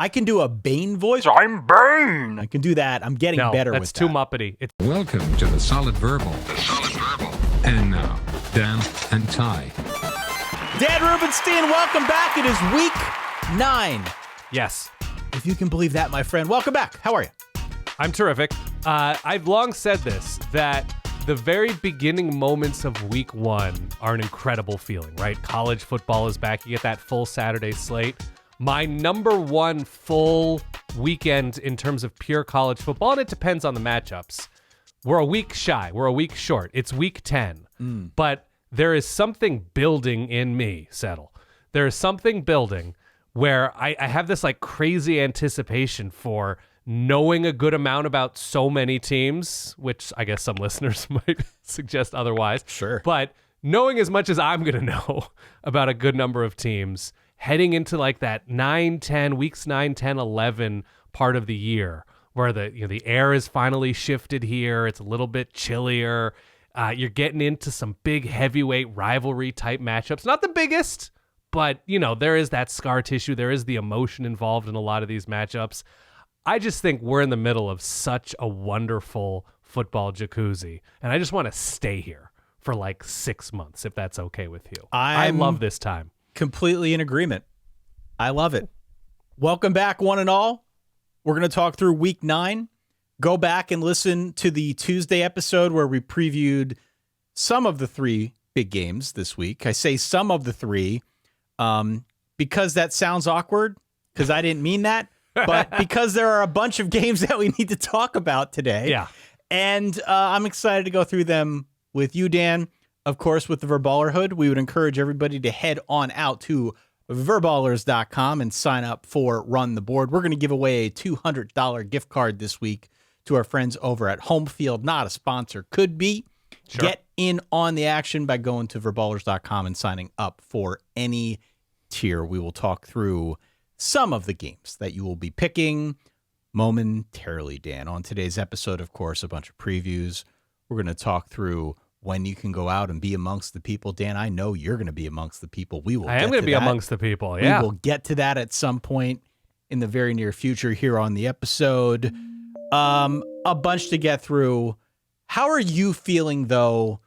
I can do a Bane voice. I'm Bane. I can do that. I'm getting better with that. That's too Muppety. Welcome to the Solid Verbal. And now, Dan and Ty. Dan Rubenstein, welcome back. It is week 9. Yes. If you can believe that, my friend. Welcome back. How are you? I'm terrific. I've long said this, that the very beginning moments of week 1 are an incredible feeling, right? College football is back. You get that full Saturday slate. My number one full weekend in terms of pure college football, and it depends on the matchups. We're a week shy. We're a week short. It's week 10. But there is something building in me, Settle. There is something building where I have this like crazy anticipation for knowing a good amount about so many teams, which I guess some listeners might suggest otherwise. Sure. But knowing as much as I'm going to know about a good number of teams, heading into like that 9-10, weeks 9, 10, 11 part of the year where the air is finally shifted here. It's a little bit chillier. You're getting into some big heavyweight rivalry type matchups. Not the biggest, but there is that scar tissue. There is the emotion involved in a lot of these matchups. I just think we're in the middle of such a wonderful football jacuzzi, and I just want to stay here for like 6 months, if that's okay with you. I love this time. Completely in agreement. I love it. Welcome back, one and all. We're going to talk through week 9. Go back and listen to the Tuesday episode where we previewed some of the 3 big games this week. I say some of the 3 because that sounds awkward, because I didn't mean that, but because there are a bunch of games that we need to talk about today. Yeah. And I'm excited to go through them with you, Dan. Of course, with the Verballerhood, we would encourage everybody to head on out to verballers.com and sign up for Run the Board. We're going to give away a $200 gift card this week to our friends over at Home Field. Not a sponsor, could be. Sure. Get in on the action by going to verballers.com and signing up for any tier. We will talk through some of the games that you will be picking momentarily, Dan. On today's episode, of course, a bunch of previews. We're going to talk through when you can go out and be amongst the people. Dan, I know you're going to be amongst the people. I am going to be amongst the people, yeah. We will get to that at some point in the very near future here on the episode. A bunch to get through. How are you feeling, though,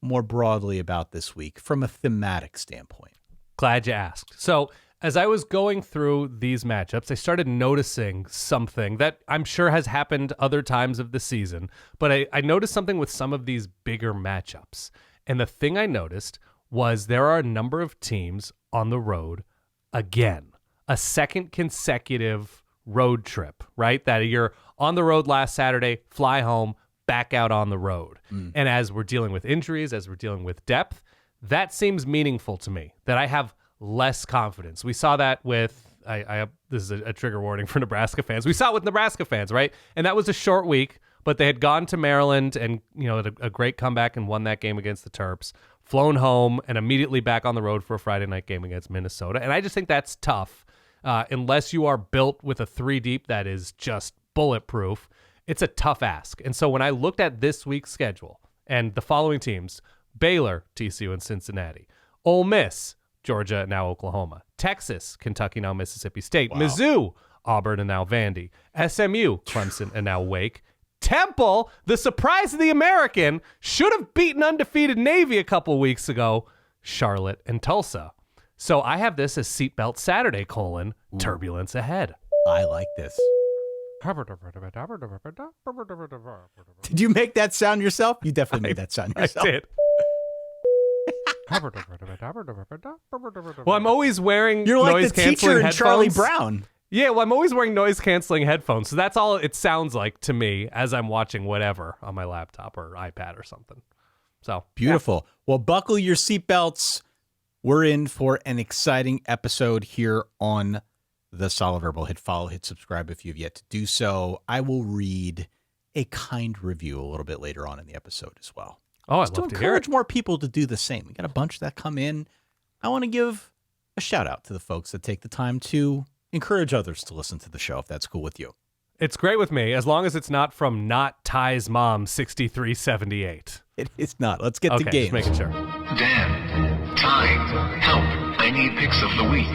more broadly about this week from a thematic standpoint? Glad you asked. So as I was going through these matchups, I started noticing something that I'm sure has happened other times of the season, but I noticed something with some of these bigger matchups. And the thing I noticed was there are a number of teams on the road again, a second consecutive road trip, right? That you're on the road last Saturday, fly home, back out on the road. And as we're dealing with injuries, as we're dealing with depth, that seems meaningful to me, that I have less confidence. We saw that with, this is a trigger warning for Nebraska fans. We saw it with Nebraska fans, right? And that was a short week, but they had gone to Maryland and, had a great comeback and won that game against the Terps, flown home and immediately back on the road for a Friday night game against Minnesota. And I just think that's tough. Unless you are built with a 3 deep that is just bulletproof, it's a tough ask. And so when I looked at this week's schedule and the following teams, Baylor, TCU, and Cincinnati, Ole Miss, Georgia, now Oklahoma, Texas, Kentucky, now Mississippi State, wow. Mizzou, Auburn, and now Vandy, SMU, Clemson, and now Wake, Temple, the surprise of the American, should have beaten undefeated Navy a couple weeks ago, Charlotte, and Tulsa. So I have this as Seatbelt Saturday, Turbulence ahead. I like this. Did you make that sound yourself? You definitely made that sound yourself. I did. Well, I'm always wearing You're like noise the teacher in Charlie Brown. Yeah, well, I'm always wearing noise-canceling headphones, so that's all it sounds like to me as I'm watching whatever on my laptop or iPad or something. So beautiful. Yeah. Well, buckle your seatbelts. We're in for an exciting episode here on the Solid Verbal. Hit follow, hit subscribe if you've yet to do so. I will read a kind review a little bit later on in the episode as well. Oh, I'd love to encourage more people to do the same. We got a bunch that come in. I want to give a shout out to the folks that take the time to encourage others to listen to the show, if that's cool with you. It's great with me, as long as it's not from Not Ty's Mom 6378. It is not. Let's get to games. Just making sure. Dan, Ty, help. I need picks of the week.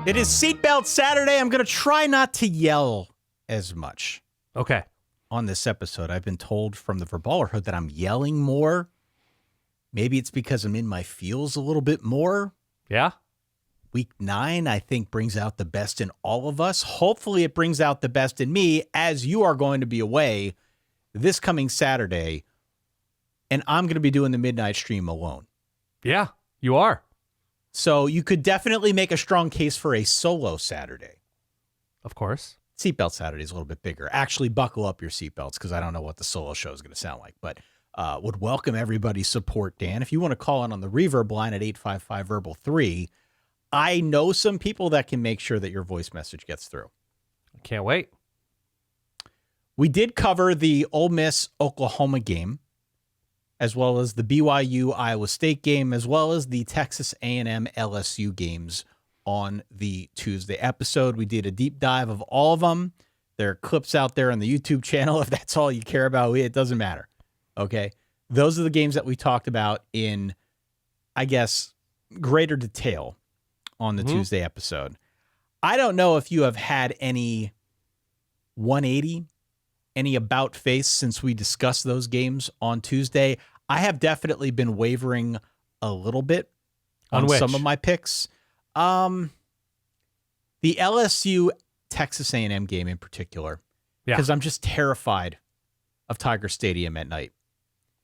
It is Seatbelt Saturday. I'm going to try not to yell as much. Okay. On this episode, I've been told from the Verballerhood that I'm yelling more. Maybe it's because I'm in my feels a little bit more. Yeah. Week 9, I think, brings out the best in all of us. Hopefully it brings out the best in me, as you are going to be away this coming Saturday, and I'm going to be doing the midnight stream alone. Yeah, you are. So you could definitely make a strong case for a solo Saturday. Of course. Seatbelt Saturday is a little bit bigger. Actually, buckle up your seatbelts because I don't know what the solo show is going to sound like. But would welcome everybody's support, Dan. If you want to call in on the Reverb line at 855-VERBAL-3, I know some people that can make sure that your voice message gets through. Can't wait. We did cover the Ole Miss-Oklahoma game, as well as the BYU-Iowa State game, as well as the Texas A&M-LSU games on the Tuesday episode. We did a deep dive of all of them. There are clips out there on the YouTube channel. If that's all you care about, it doesn't matter. Okay? Those are the games that we talked about in, I guess, greater detail on the Tuesday episode. I don't know if you have had any 180, any about face since we discussed those games on Tuesday. I have definitely been wavering a little bit on some of my picks. The LSU Texas A&M game in particular, because I'm just terrified of Tiger Stadium at night.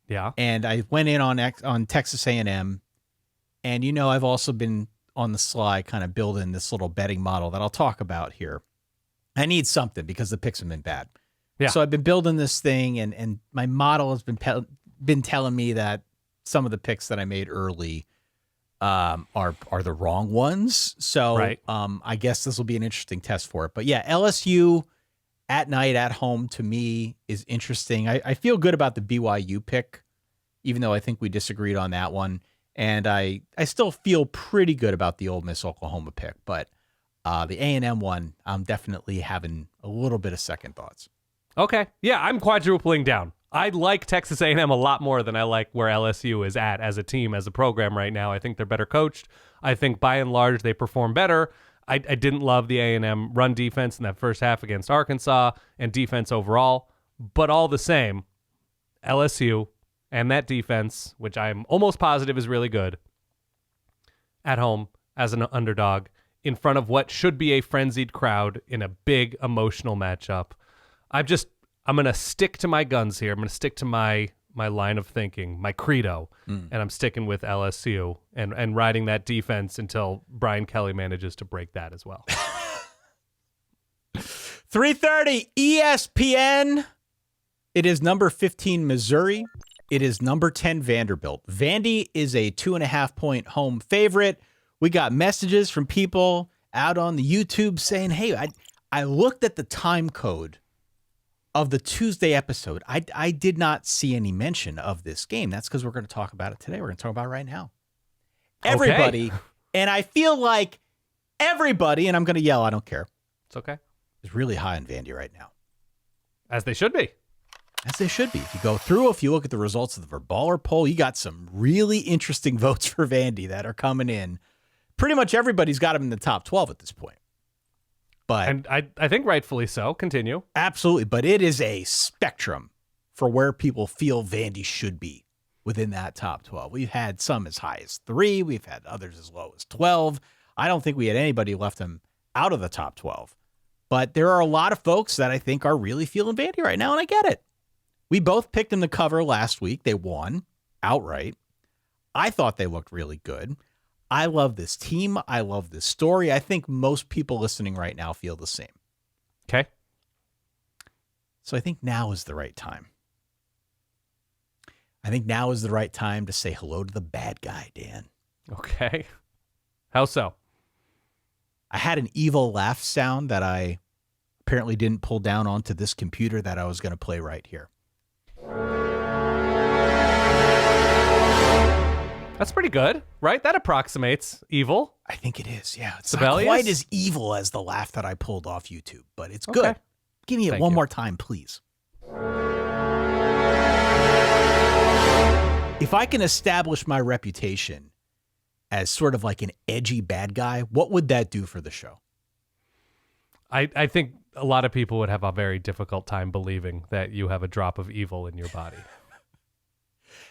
Yeah. And I went in on Texas A&M, and I've also been on the sly kind of building this little betting model that I'll talk about here. I need something because the picks have been bad. Yeah. So I've been building this thing, and my model has been telling me that some of the picks that I made early are the wrong ones. So right. I guess this will be an interesting test for it. But yeah, LSU at night at home to me is interesting. I feel good about the BYU pick, even though I think we disagreed on that one. And I still feel pretty good about the Ole Miss Oklahoma pick. But the A&M one, I'm definitely having a little bit of second thoughts. Okay. Yeah, I'm quadrupling down. I like Texas A&M a lot more than I like where LSU is at as a team, as a program right now. I think they're better coached. I think by and large they perform better. I didn't love the A&M run defense in that first half against Arkansas and defense overall. But all the same, LSU and that defense, which I'm almost positive is really good, at home as an underdog in front of what should be a frenzied crowd in a big emotional matchup. I'm going to stick to my guns here. I'm going to stick to my line of thinking, my credo, and I'm sticking with LSU and riding that defense until Brian Kelly manages to break that as well. 3:30 ESPN. It is number 15 Missouri. It is number 10 Vanderbilt. Vandy is a 2.5-point home favorite. We got messages from people out on the YouTube saying, hey, I looked at the time code of the Tuesday episode. I did not see any mention of this game. That's because we're going to talk about it today. We're going to talk about it right now. Everybody, and I feel like everybody, and I'm going to yell, I don't care. It's okay. Is really high on Vandy right now. As they should be. As they should be. If you go through, if you look at the results of the Verballer poll, you got some really interesting votes for Vandy that are coming in. Pretty much everybody's got them in the top 12 at this point. And I think rightfully so. Continue. Absolutely. But it is a spectrum for where people feel Vandy should be within that top 12. We've had some as high as 3. We've had others as low as 12. I don't think we had anybody left them out of the top 12. But there are a lot of folks that I think are really feeling Vandy right now, and I get it. We both picked them to cover last week. They won outright. I thought they looked really good. I love this team. I love this story. I think most people listening right now feel the same. Okay. So I think now is the right time. I think now is the right time to say hello to the bad guy, Dan. Okay. How so? I had an evil laugh sound that I apparently didn't pull down onto this computer that I was going to play right here. That's pretty good, right? That approximates evil. I think it is, yeah. It's Sibelius? not quite as evil as the laugh that I pulled off YouTube, but it's good. Okay. Give me it one more time, please. If I can establish my reputation as sort of like an edgy bad guy, what would that do for the show? I think a lot of people would have a very difficult time believing that you have a drop of evil in your body.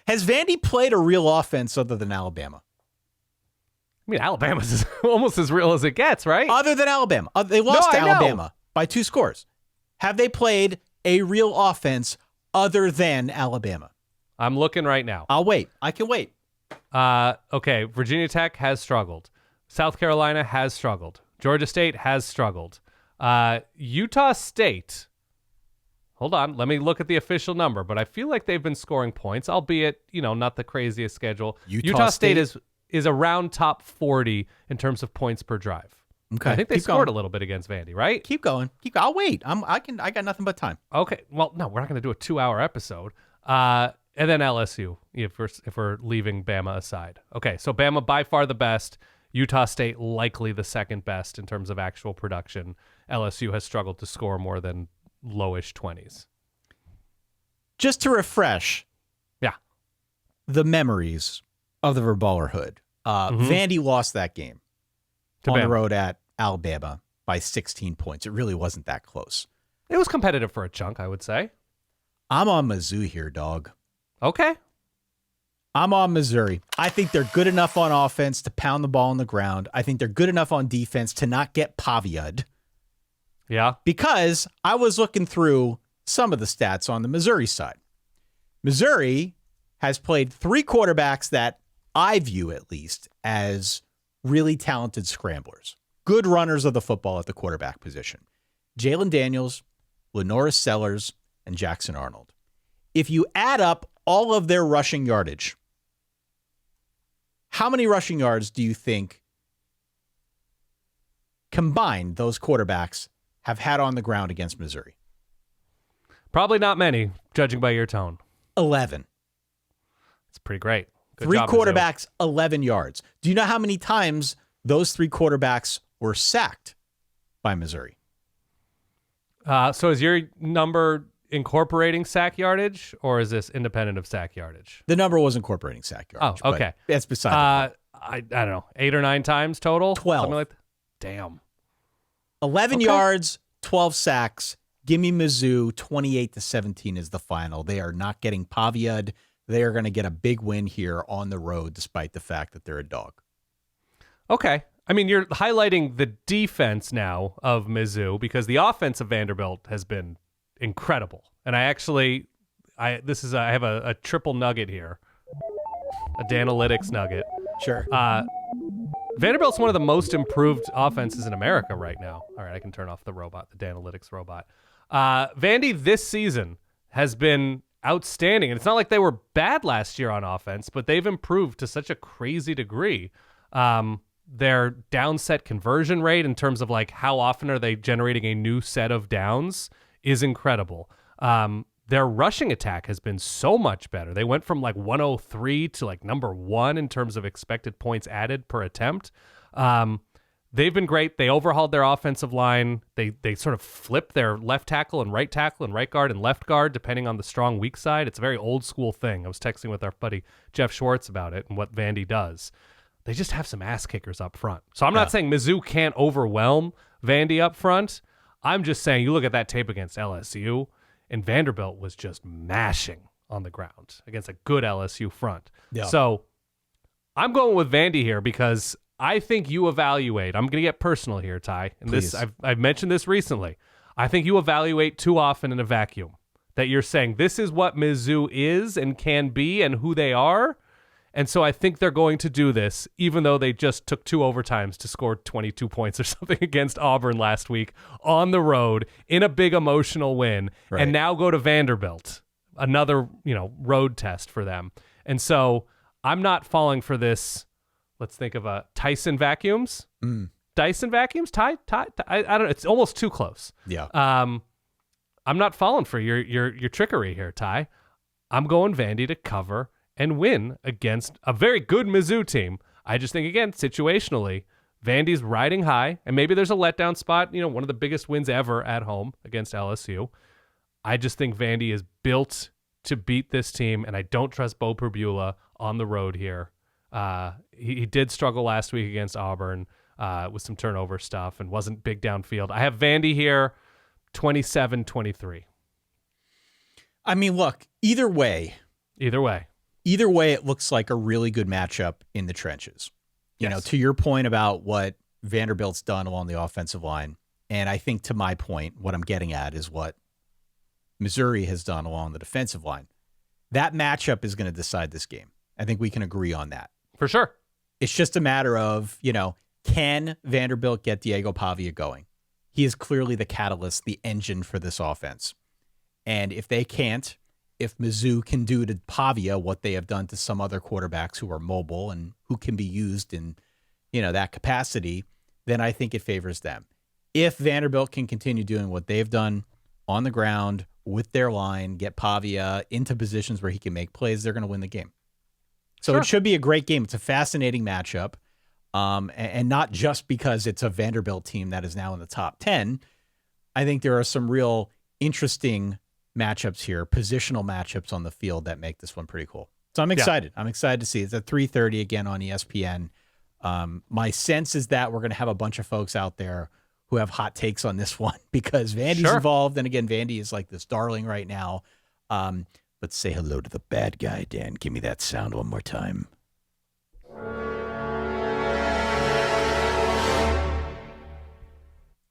Has Vandy played a real offense other than Alabama? I mean, Alabama's almost as real as it gets, right? Other than Alabama. They lost to I know. Alabama by 2 scores. Have they played a real offense other than Alabama? I'm looking right now. I'll wait. I can wait. Okay, Virginia Tech has struggled. South Carolina has struggled. Georgia State has struggled. Utah State, hold on, let me look at the official number, but I feel like they've been scoring points, albeit, not the craziest schedule. Utah State is around top 40 in terms of points per drive. Okay. I think they scored a little bit against Vandy, right? Keep going. I'll wait. I got nothing but time. Okay. Well, no, we're not going to do a 2-hour episode. And then LSU, if we're leaving Bama aside. Okay, so Bama by far the best. Utah State likely the second best in terms of actual production. LSU has struggled to score more than lowish 20s. Just to refresh the memories of the Verballerhood. Vandy lost that game on the road at Alabama by 16 points. It really wasn't that close. It was competitive for a chunk, I would say. I'm on Mizzou here, dog. Okay. I'm on Missouri. I think they're good enough on offense to pound the ball on the ground. I think they're good enough on defense to not get pavia'd. Yeah. Because I was looking through some of the stats on the Missouri side. Missouri has played 3 quarterbacks that I view at least as really talented scramblers. Good runners of the football at the quarterback position. Jalen Daniels, Lenoris Sellers, and Jackson Arnold. If you add up all of their rushing yardage, how many rushing yards do you think combined those quarterbacks have had on the ground against Missouri? Probably not many, judging by your tone. 11. It's pretty great. Good 3 job, quarterbacks, 11 yards. Do you know how many times those 3 quarterbacks were sacked by Missouri? So is your number incorporating sack yardage, or is this independent of sack yardage? The number was incorporating sack yardage. Oh, okay. That's beside the point. I don't know, 8 or 9 times total? 12. Something like that? Damn. 11 yards, 12 sacks. Give me Mizzou. 28-17 is the final. They are not getting pavia'd. They are going to get a big win here on the road, despite the fact that they're a dog. Okay. I mean, you're highlighting the defense now of Mizzou because the offense of Vanderbilt has been incredible. And I have a triple nugget here, a Danalytics nugget. Sure. Vanderbilt's one of the most improved offenses in America right now. All right, I can turn off the robot, the Danalytics robot. Vandy this season has been outstanding. And it's not like they were bad last year on offense, but they've improved to such a crazy degree. Their downset conversion rate in terms of like how often are they generating a new set of downs is incredible. Their rushing attack has been so much better. They went from like 103 to like number 1 in terms of expected points added per attempt. They've been great. They overhauled their offensive line. They sort of flipped their left tackle and right guard and left guard depending on the strong weak side. It's a very old school thing. I was texting with our buddy Jeff Schwartz about it and what Vandy does. They just have some ass kickers up front. So I'm not saying Mizzou can't overwhelm Vandy up front. I'm just saying you look at that tape against LSU, and Vanderbilt was just mashing on the ground against a good LSU front. Yeah. So I'm going with Vandy here because I think you evaluate. I'm going to get personal here, Ty. And Please. I've mentioned this recently. I think you evaluate too often in a vacuum. That you're saying this is what Mizzou is and can be and who they are. And so I think they're going to do this, even though they just took 2 overtimes to score 22 points or something against Auburn last week on the road in a big emotional win, and now go to Vanderbilt, another road test for them. And so I'm not falling for this. Let's think of a Tyson vacuums. Dyson vacuums. Ty. I don't know. It's almost too close. Yeah. I'm not falling for your trickery here, Ty. I'm going Vandy to cover and win against a very good Mizzou team. I just think, again, situationally, Vandy's riding high, and maybe there's a letdown spot, one of the biggest wins ever at home against LSU. I just think Vandy is built to beat this team, and I don't trust Bo Perbula on the road here. He did struggle last week against Auburn with some turnover stuff and wasn't big downfield. I have Vandy here, 27-23. I mean, look, either way, it looks like a really good matchup in the trenches. You know, to your point about what Vanderbilt's done along the offensive line, and I think to my point, what I'm getting at is what Missouri has done along the defensive line. That matchup is going to decide this game. I think we can agree on that. For sure. It's just a matter of, can Vanderbilt get Diego Pavia going? He is clearly the catalyst, the engine for this offense. And if they can't, if Mizzou can do to Pavia what they have done to some other quarterbacks who are mobile and who can be used in, that capacity, then I think it favors them. If Vanderbilt can continue doing what they've done on the ground with their line, get Pavia into positions where he can make plays, they're going to win the game. So It should be a great game. It's a fascinating matchup. And not just because it's a Vanderbilt team that is now in the top 10. I think there are some real interesting matchups here, positional matchups on the field that make this one pretty cool. So I'm excited. I'm excited to see it. It's at 3:30 again on ESPN. My sense is that we're going to have a bunch of folks out there who have hot takes on this one because Vandy's involved. And again, Vandy is like this darling right now. Let's say hello to the bad guy, Dan. Give me that sound one more time.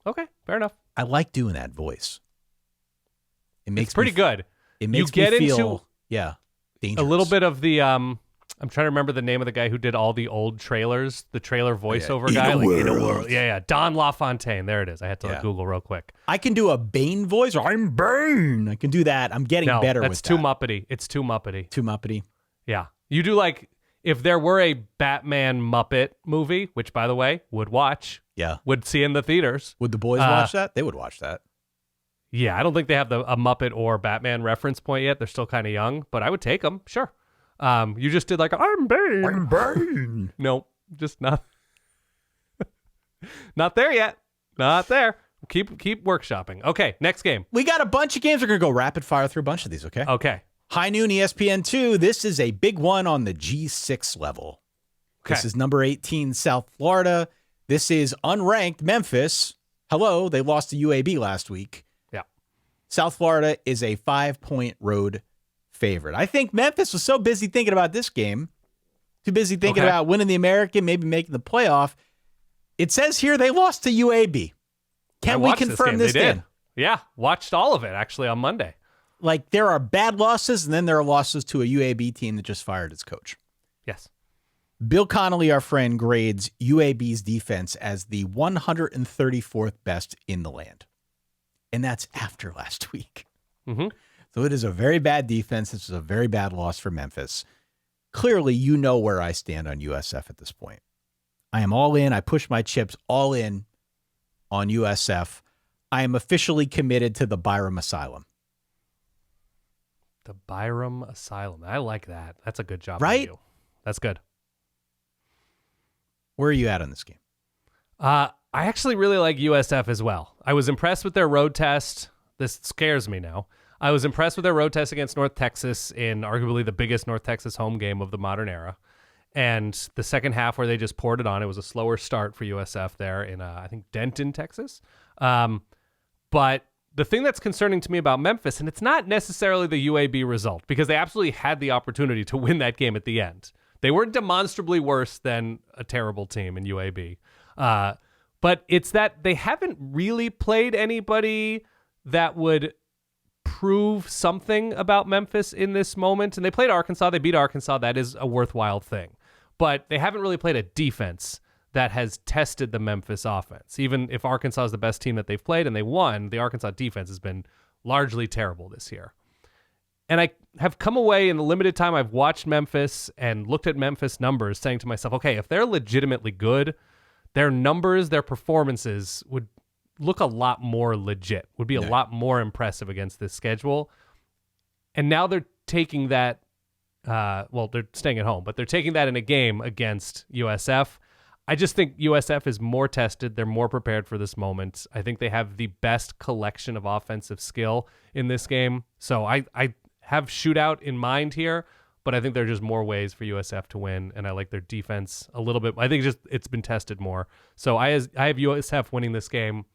Okay, fair enough. I like doing that voice. It makes it's pretty good. It makes you get me feel, into dangerous. a little bit of the I'm trying to remember the name of the guy who did all the old trailers, the trailer voiceover guy. In a world. Yeah. Don LaFontaine. There it is. I had to Google real quick. I can do a Bane voice, or I'm Bane. I can do that. I'm getting better with that. That's too Muppety. It's too Muppety. Too Muppety. Yeah. You do if there were a Batman Muppet movie, which by the way, would see in the theaters. Would the boys watch that? They would watch that. Yeah, I don't think they have a Muppet or Batman reference point yet. They're still kind of young, but I would take them. Sure. You just did I'm Bane. I'm Bane. No, just not. Not there yet. Not there. Keep workshopping. Okay, next game. We got a bunch of games. We're going to go rapid fire through a bunch of these, okay? Okay. High noon ESPN2. This is a big one on the G6 level. Okay. This is number 18, South Florida. This is unranked Memphis. Hello, they lost to UAB last week. Yeah. South Florida is a 5-point road favorite. I think Memphis was so busy thinking about this game, too busy thinking about winning the American, maybe making the playoff. It says here they lost to UAB. Can we confirm this game? Yeah, watched all of it actually on Monday. There are bad losses, and then there are losses to a UAB team that just fired its coach. Yes. Bill Connolly, our friend, grades UAB's defense as the 134th best in the land. And that's after last week. Mm-hmm. So it is a very bad defense. This is a very bad loss for Memphis. Clearly, you know where I stand on USF at this point. I am all in. I push my chips all in on USF. I am officially committed to the Byram Asylum. The Byram Asylum. I like that. That's a good job. Right? You. That's good. Where are you at on this game? I actually really like USF as well. I was impressed with their road test. This scares me now. I was impressed with their road test against North Texas in arguably the biggest North Texas home game of the modern era. And the second half where they just poured it on, it was a slower start for USF there in, I think, Denton, Texas. But the thing that's concerning to me about Memphis, and it's not necessarily the UAB result, because they absolutely had the opportunity to win that game at the end. They weren't demonstrably worse than a terrible team in UAB. But it's that they haven't really played anybody that would prove something about Memphis in this moment. And they played Arkansas. They beat Arkansas. That is a worthwhile thing. But they haven't really played a defense that has tested the Memphis offense. Even if Arkansas is the best team that they've played and they won, the Arkansas defense has been largely terrible this year. And I have come away in the limited time I've watched Memphis and looked at Memphis numbers saying to myself, okay, if they're legitimately good, their numbers, their performances would look a lot more legit, would be a lot more impressive against this schedule. And now they're taking that, they're staying at home, but they're taking that in a game against USF. I just think USF is more tested. They're more prepared for this moment. I think they have the best collection of offensive skill in this game. So I have shootout in mind here, but I think there are just more ways for USF to win, and I like their defense a little bit. I think it's been tested more. So I have USF winning this game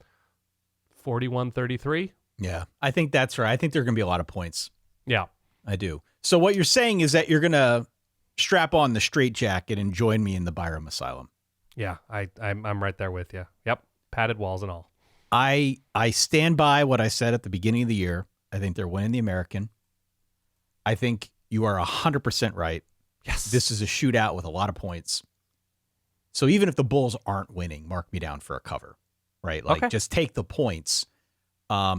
41-33. Yeah, I think that's right. I think there are going to be a lot of points. Yeah. I do. So what you're saying is that you're going to strap on the straitjacket and join me in the Byram Asylum. Yeah, I'm right there with you. Yep, padded walls and all. I stand by what I said at the beginning of the year. I think they're winning the American. I think you are 100% right. Yes. This is a shootout with a lot of points. So even if the Bulls aren't winning, mark me down for a cover, right? Like, just take the points. Or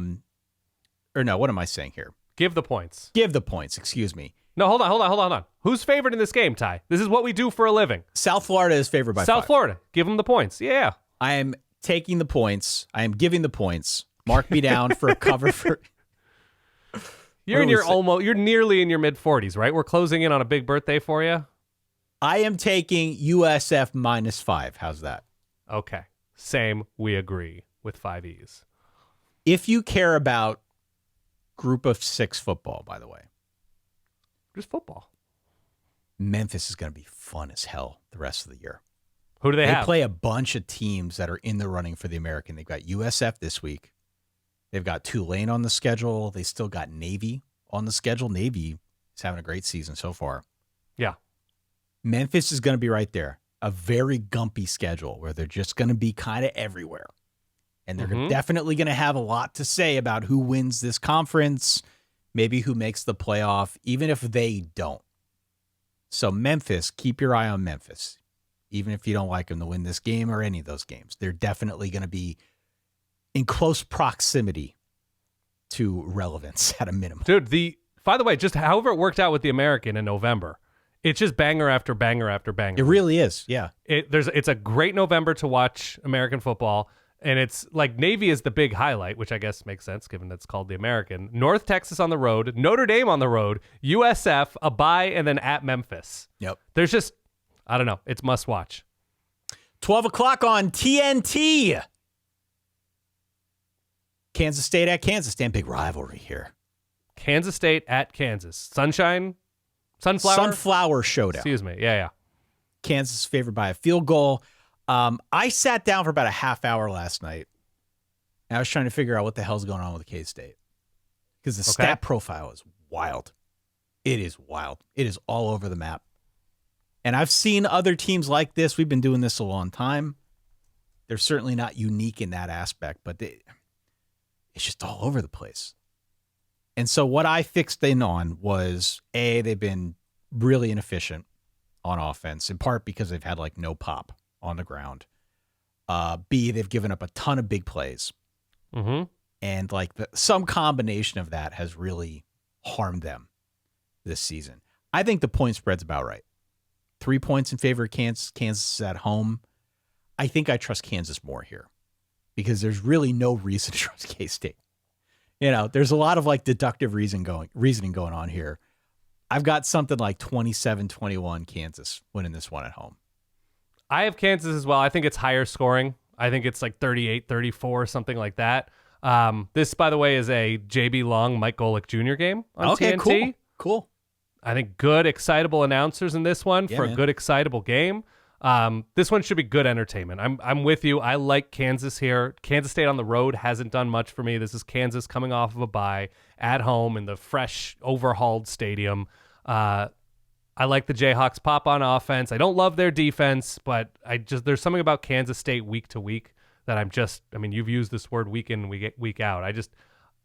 no, what am I saying here? Give the points. Give the points, excuse me. No, hold on. Who's favored in this game, Ty? This is what we do for a living. South Florida is favored by South 5. Florida. Give them the points. Yeah. I am taking the points. I am giving the points. Mark me down for a cover for... You're nearly in your mid-40s, right? We're closing in on a big birthday for you. I am taking USF -5. How's that? Okay. Same. We agree with 5 E's. If you care about group of 6 football, by the way, Just football. Memphis is going to be fun as hell the rest of the year. Who do they have? They play a bunch of teams that are in the running for the American. They've got USF this week. They've got Tulane on the schedule. They still got Navy on the schedule. Navy is having a great season so far. Yeah. Memphis is going to be right there. A very gumpy schedule where they're just going to be kind of everywhere. And they're definitely going to have a lot to say about who wins this conference, maybe who makes the playoff, even if they don't. So Memphis, keep your eye on Memphis. Even if you don't like them to win this game or any of those games, they're definitely going to be in close proximity to relevance at a minimum. Dude, by the way, just however it worked out with the American in November, it's just banger after banger after banger. It really is, yeah. It's a great November to watch American football, and it's like Navy is the big highlight, which I guess makes sense given that it's called the American. North Texas on the road, Notre Dame on the road, USF, a bye, and then at Memphis. Yep. There's just, I don't know, it's must watch. 12 o'clock on TNT. Kansas State at Kansas. Damn big rivalry here. Kansas State at Kansas. Sunflower showdown. Excuse me. Yeah. Kansas is favored by a field goal. I sat down for about a half hour last night, and I was trying to figure out what the hell's going on with K-State. Because the stat profile is wild. It is wild. It is all over the map. And I've seen other teams like this. We've been doing this a long time. They're certainly not unique in that aspect, but it's just all over the place. And so what I fixed in on was, A, they've been really inefficient on offense, in part because they've had like no pop on the ground. B, they've given up a ton of big plays. Mm-hmm. And like some combination of that has really harmed them this season. I think the point spread's about right. 3 points in favor of Kansas. Kansas is at home. I think I trust Kansas more here because there's really no reason to trust K-State. You know, there's a lot of like deductive reasoning going on here. I've got something like 27-21 Kansas winning this one at home. I have Kansas as well. I think it's higher scoring. I think it's like 38-34, something like that. This, by the way, is a JB Long, Mike Golick Jr. game on TNT. Cool. I think good, excitable announcers in this one for a good, excitable game. This one should be good entertainment. I'm with you. I like Kansas here. Kansas State on the road hasn't done much for me. This is Kansas coming off of a bye at home in the fresh, overhauled stadium. I like the Jayhawks pop on offense. I don't love their defense, but there's something about Kansas State week to week that you've used this word week in, week out.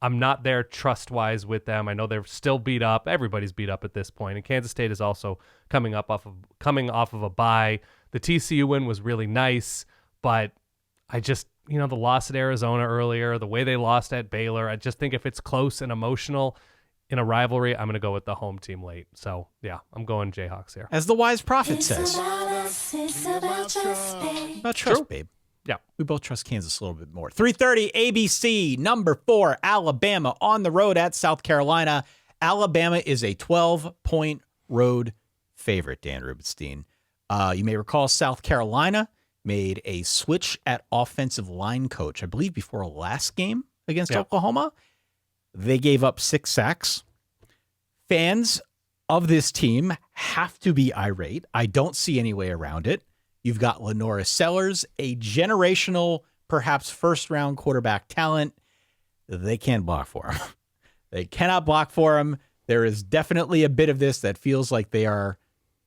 I'm not there trust-wise with them. I know they're still beat up. Everybody's beat up at this point. And Kansas State is also coming off of a bye. The TCU win was really nice, but the loss at Arizona earlier, the way they lost at Baylor, I just think if it's close and emotional in a rivalry, I'm going to go with the home team late. So, yeah, I'm going Jayhawks here. As the wise prophet says. About trust, babe. Yeah. We both trust Kansas a little bit more. 3:30 ABC, number 4, Alabama on the road at South Carolina. Alabama is a 12-point road favorite, Dan Rubenstein. You may recall South Carolina made a switch at offensive line coach, I believe before last game against Oklahoma. They gave up 6 sacks. Fans of this team have to be irate. I don't see any way around it. You've got Lenora Sellers, a generational, perhaps first-round quarterback talent. They can't block for him. They cannot block for him. There is definitely a bit of this that feels like they are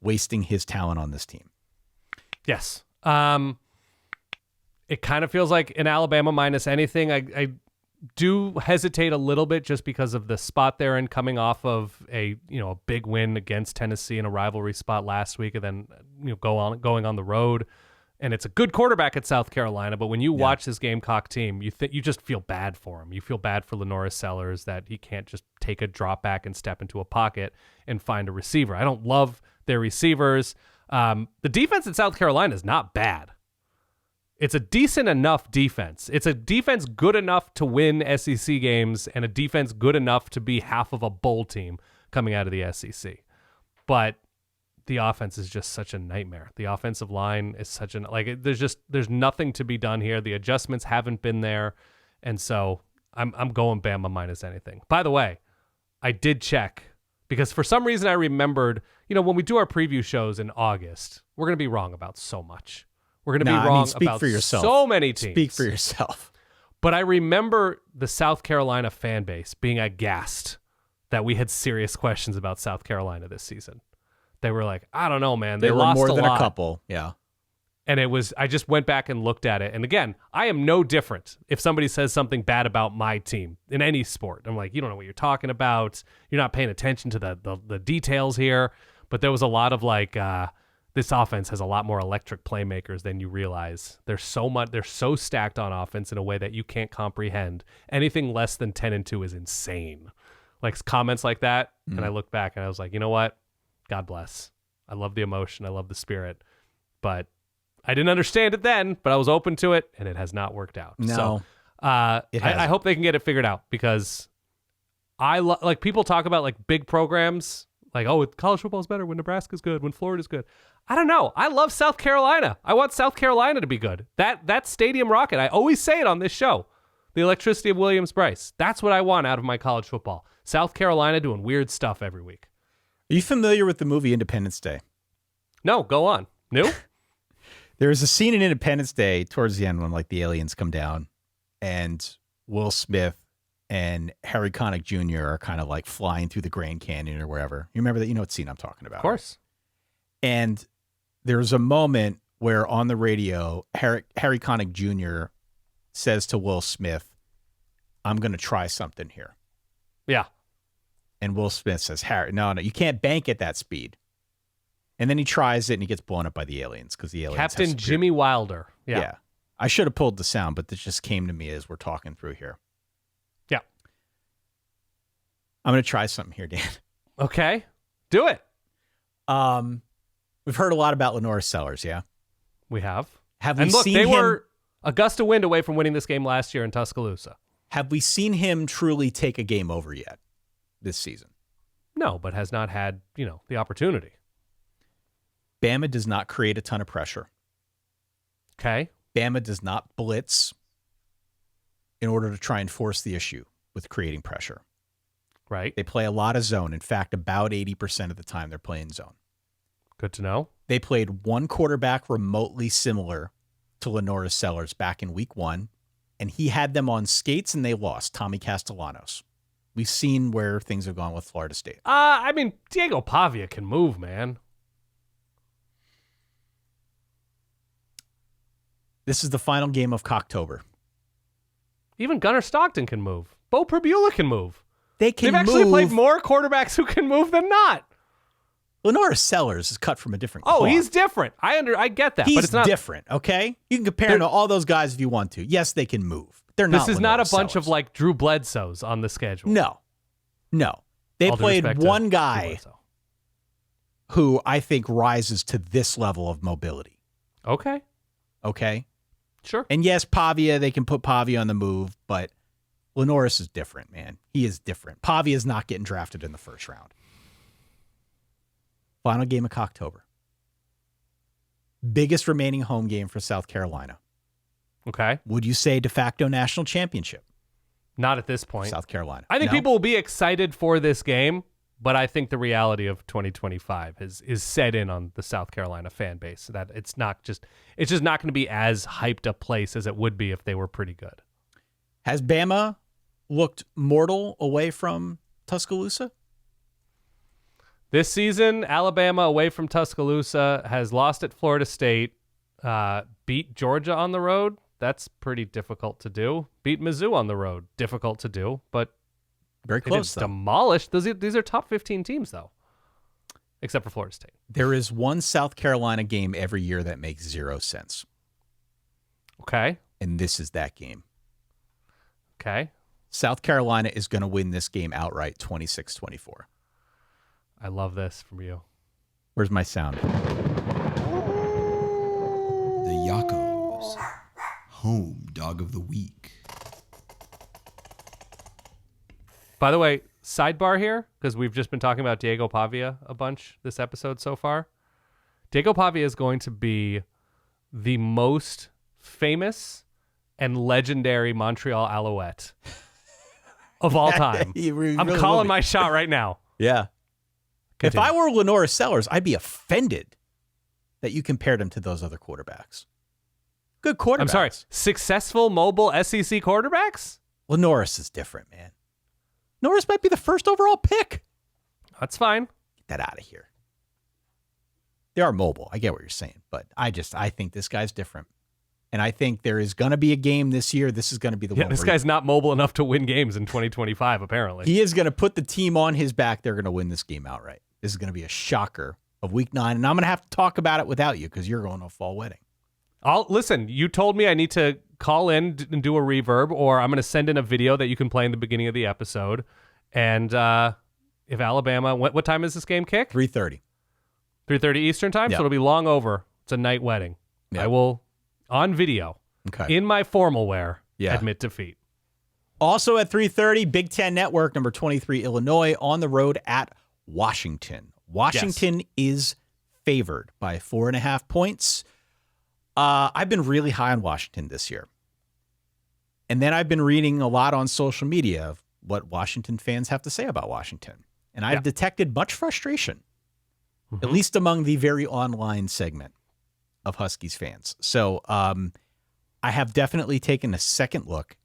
wasting his talent on this team. Yes. It kind of feels like an Alabama minus anything. I do hesitate a little bit just because of the spot they're in, coming off of a big win against Tennessee in a rivalry spot last week, and then going on the road. And it's a good quarterback at South Carolina, but when you watch this Gamecock team, you just feel bad for him. You feel bad for Lenora Sellers that he can't just take a drop back and step into a pocket and find a receiver. I don't love their receivers. The defense at South Carolina is not bad. It's a decent enough defense. It's a defense good enough to win SEC games and a defense good enough to be half of a bowl team coming out of the SEC. But the offense is just such a nightmare. The offensive line is there's nothing to be done here. The adjustments haven't been there. And so I'm going Bama minus anything. By the way, I did check because for some reason I remembered, when we do our preview shows in August, we're going to be wrong about so much. We're going to be wrong about for yourself. So many teams. Speak for yourself. But I remember the South Carolina fan base being aghast that we had serious questions about South Carolina this season. They were like, I don't know, man. They lost more a than lot. a couple. Yeah. And I just went back and looked at it. And again, I am no different if somebody says something bad about my team in any sport. I'm like, you don't know what you're talking about. You're not paying attention to the details here. But there was a lot of this offense has a lot more electric playmakers than you realize. They're so stacked on offense in a way that you can't comprehend. Anything less than 10-2 is insane. Like comments like that. And I looked back and I was like, you know what? God bless. I love the emotion. I love the spirit. But I didn't understand it then, but I was open to it, and it has not worked out. No, so I hope they can get it figured out because people talk about like big programs, like, oh, college football is better when Nebraska's good, when Florida's good. I don't know. I love South Carolina. I want South Carolina to be good. That stadium rocket, I always say it on this show, the electricity of Williams-Brice. That's what I want out of my college football. South Carolina doing weird stuff every week. Are you familiar with the movie Independence Day? No, go on. New? There is a scene in Independence Day towards the end when the aliens come down and Will Smith and Harry Connick Jr. are kind of flying through the Grand Canyon or wherever. You remember that? You know what scene I'm talking about. Of course. And there's a moment where on the radio, Harry Connick Jr. says to Will Smith, I'm going to try something here. Yeah. And Will Smith says, Harry, no, you can't bank at that speed. And then he tries it and he gets blown up by the aliens because the aliens. Captain Jimmy Wilder. Yeah. I should have pulled the sound, but this just came to me as we're talking through here. Yeah. I'm going to try something here, Dan. Okay. Do it. We've heard a lot about Lenora Sellers, yeah? We have. Have we seen they him? were a gust of wind away from winning this game last year in Tuscaloosa. Have we seen him truly take a game over yet this season? No, but has not had, the opportunity. Bama does not create a ton of pressure. Okay. Bama does not blitz in order to try and force the issue with creating pressure. Right. They play a lot of zone. In fact, about 80% of the time they're playing zone. Good to know. They played one quarterback remotely similar to Lenora Sellers back in week 1, and he had them on skates and they lost, Tommy Castellanos. We've seen where things have gone with Florida State. Diego Pavia can move, man. This is the final game of Cocktober. Even Gunnar Stockton can move. Bo Pribula can move. They've actually played more quarterbacks who can move than not. Lenora Sellers is cut from a different cloth. Oh, he's different. I get that. He's but it's not different, okay? You can compare him to all those guys if you want to. Yes, they can move. They're not. This is not a bunch Sellers. of Drew Bledsoes on the schedule. No. They All due played respect to one Drew guy Bledsoe. who I think rises to this level of mobility. Okay. Sure. And yes, Pavia, they can put Pavia on the move, but Lenoris is different, man. He is different. Pavia is not getting drafted in the first round. Final game of Cocktober. Biggest remaining home game for South Carolina. Okay. Would you say de facto national championship? Not at this point. South Carolina. I think No? people will be excited for this game, But I think the reality of 2025 is set in on the South Carolina fan base, that it's just not going to be as hyped a place as it would be if they were pretty good. Has Bama looked mortal away from Tuscaloosa? This season, Alabama away from Tuscaloosa has lost at Florida State, beat Georgia on the road. That's pretty difficult to do. Beat Mizzou on the road. Difficult to do, but very close, though. Demolished. These are top 15 teams, though, except for Florida State. There is one South Carolina game every year that makes 0 sense. Okay. And this is that game. Okay. South Carolina is going to win this game outright 26-24. I love this from you. Where's my sound? The Yakos, home dog of the week. By the way, sidebar here, because we've just been talking about Diego Pavia a bunch this episode so far. Diego Pavia is going to be the most famous and legendary Montreal Alouette of all time. I'm calling my shot right now. Yeah. Continue. If I were Lenora Sellers, I'd be offended that you compared him to those other quarterbacks. Good quarterbacks. I'm sorry. Successful mobile SEC quarterbacks? Lenoris is different, man. Norris might be the first overall pick. That's fine. Get that out of here. They are mobile. I get what you're saying, but I think this guy's different. And I think there is going to be a game this year. This is going to be the one. This guy's not mobile enough to win games in 2025, apparently. He is going to put the team on his back. They're going to win this game outright. This is going to be a shocker of week 9. And I'm going to have to talk about it without you because you're going to a fall wedding. Listen, you told me I need to call in and do a reverb, or I'm going to send in a video that you can play in the beginning of the episode. And if Alabama, what time is this game kick? 3:30. 3:30 Eastern time? Yep. So it'll be long over. It's a night wedding. Yep. I will, on video, in my formal wear, admit defeat. Also at 3:30, Big Ten Network, number 23, Illinois, on the road at Washington. Washington is favored by 4.5 points. I've been really high on Washington this year. And then I've been reading a lot on social media of what Washington fans have to say about Washington. And I've detected much frustration, at least among the very online segment of Huskies fans. So I have definitely taken a second look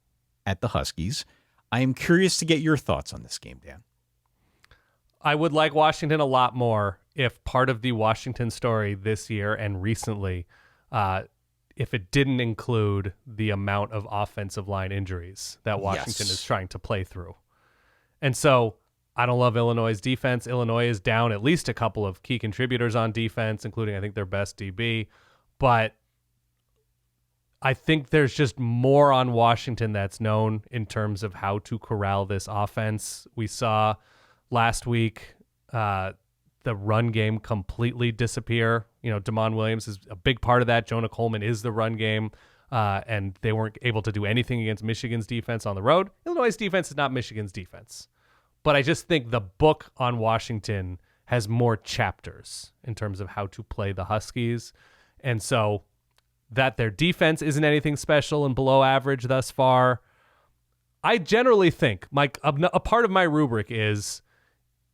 at the Huskies. I am curious to get your thoughts on this game, Dan. I would like Washington a lot more if part of the Washington story this year and recently, if it didn't include the amount of offensive line injuries that Washington is trying to play through. And so I don't love Illinois' defense. Illinois is down at least a couple of key contributors on defense, including, I think, their best DB. But I think there's just more on Washington that's known in terms of how to corral this offense. We saw last week the run game completely disappear. You know, Damon Williams is a big part of that. Jonah Coleman is the run game, and they weren't able to do anything against Michigan's defense on the road. Illinois' defense is not Michigan's defense. But I just think the book on Washington has more chapters in terms of how to play the Huskies. And so that their defense isn't anything special and below average thus far, I generally think a part of my rubric is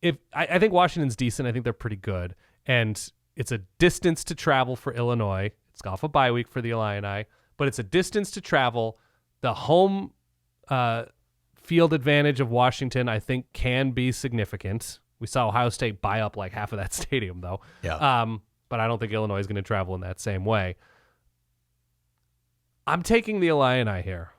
if I think Washington's decent. I think they're pretty good. And it's a distance to travel for Illinois. It's off a bye week for the Illini, but it's a distance to travel. The home field advantage of Washington, I think, can be significant. We saw Ohio State buy up like half of that stadium, though. Yeah. But I don't think Illinois is going to travel in that same way. I'm taking the Illini here.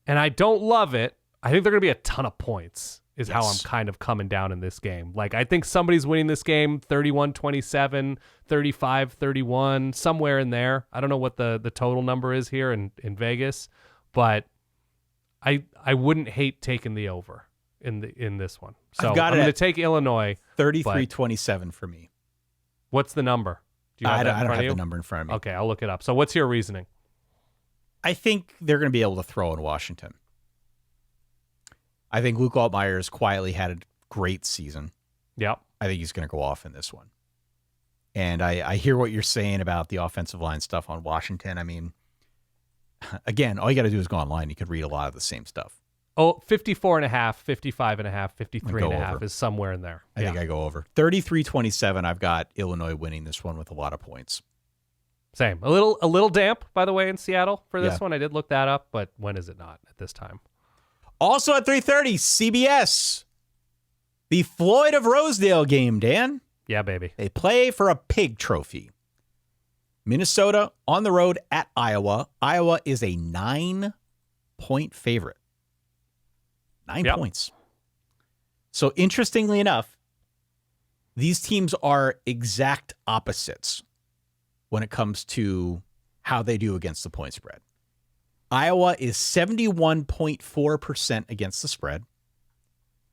And I don't love it. I think they're going to be a ton of points is how I'm kind of coming down in this game. Like, I think somebody's winning this game 31-27, 35-31, somewhere in there. I don't know what the total number is here in Vegas, but I wouldn't hate taking the over in this one. So I'm going to take Illinois. 33-27 for me. What's the number? Do you have I don't have you? the number in front of me. Okay, I'll look it up. So what's your reasoning? I think they're going to be able to throw in Washington. I think Luke Altmaier quietly had a great season. Yep. I think he's going to go off in this one. And I hear what you're saying about the offensive line stuff on Washington. I mean, again, all you got to do is go online. You could read a lot of the same stuff. 54.5, 55.5, 53.5 over. is somewhere in there. I think I go over. 33-27, I've got Illinois winning this one with a lot of points. Same. A little damp, by the way, in Seattle for this Yeah. one. I did look that up, but when is it not at this time? Also at 3:30, CBS. The Floyd of Rosedale game, Dan. Yeah, baby. They play for a pig trophy. Minnesota on the road at Iowa. Iowa is a 9-point favorite. 9 points. So interestingly enough, these teams are exact opposites when it comes to how they do against the point spread. Iowa is 71.4% against the spread.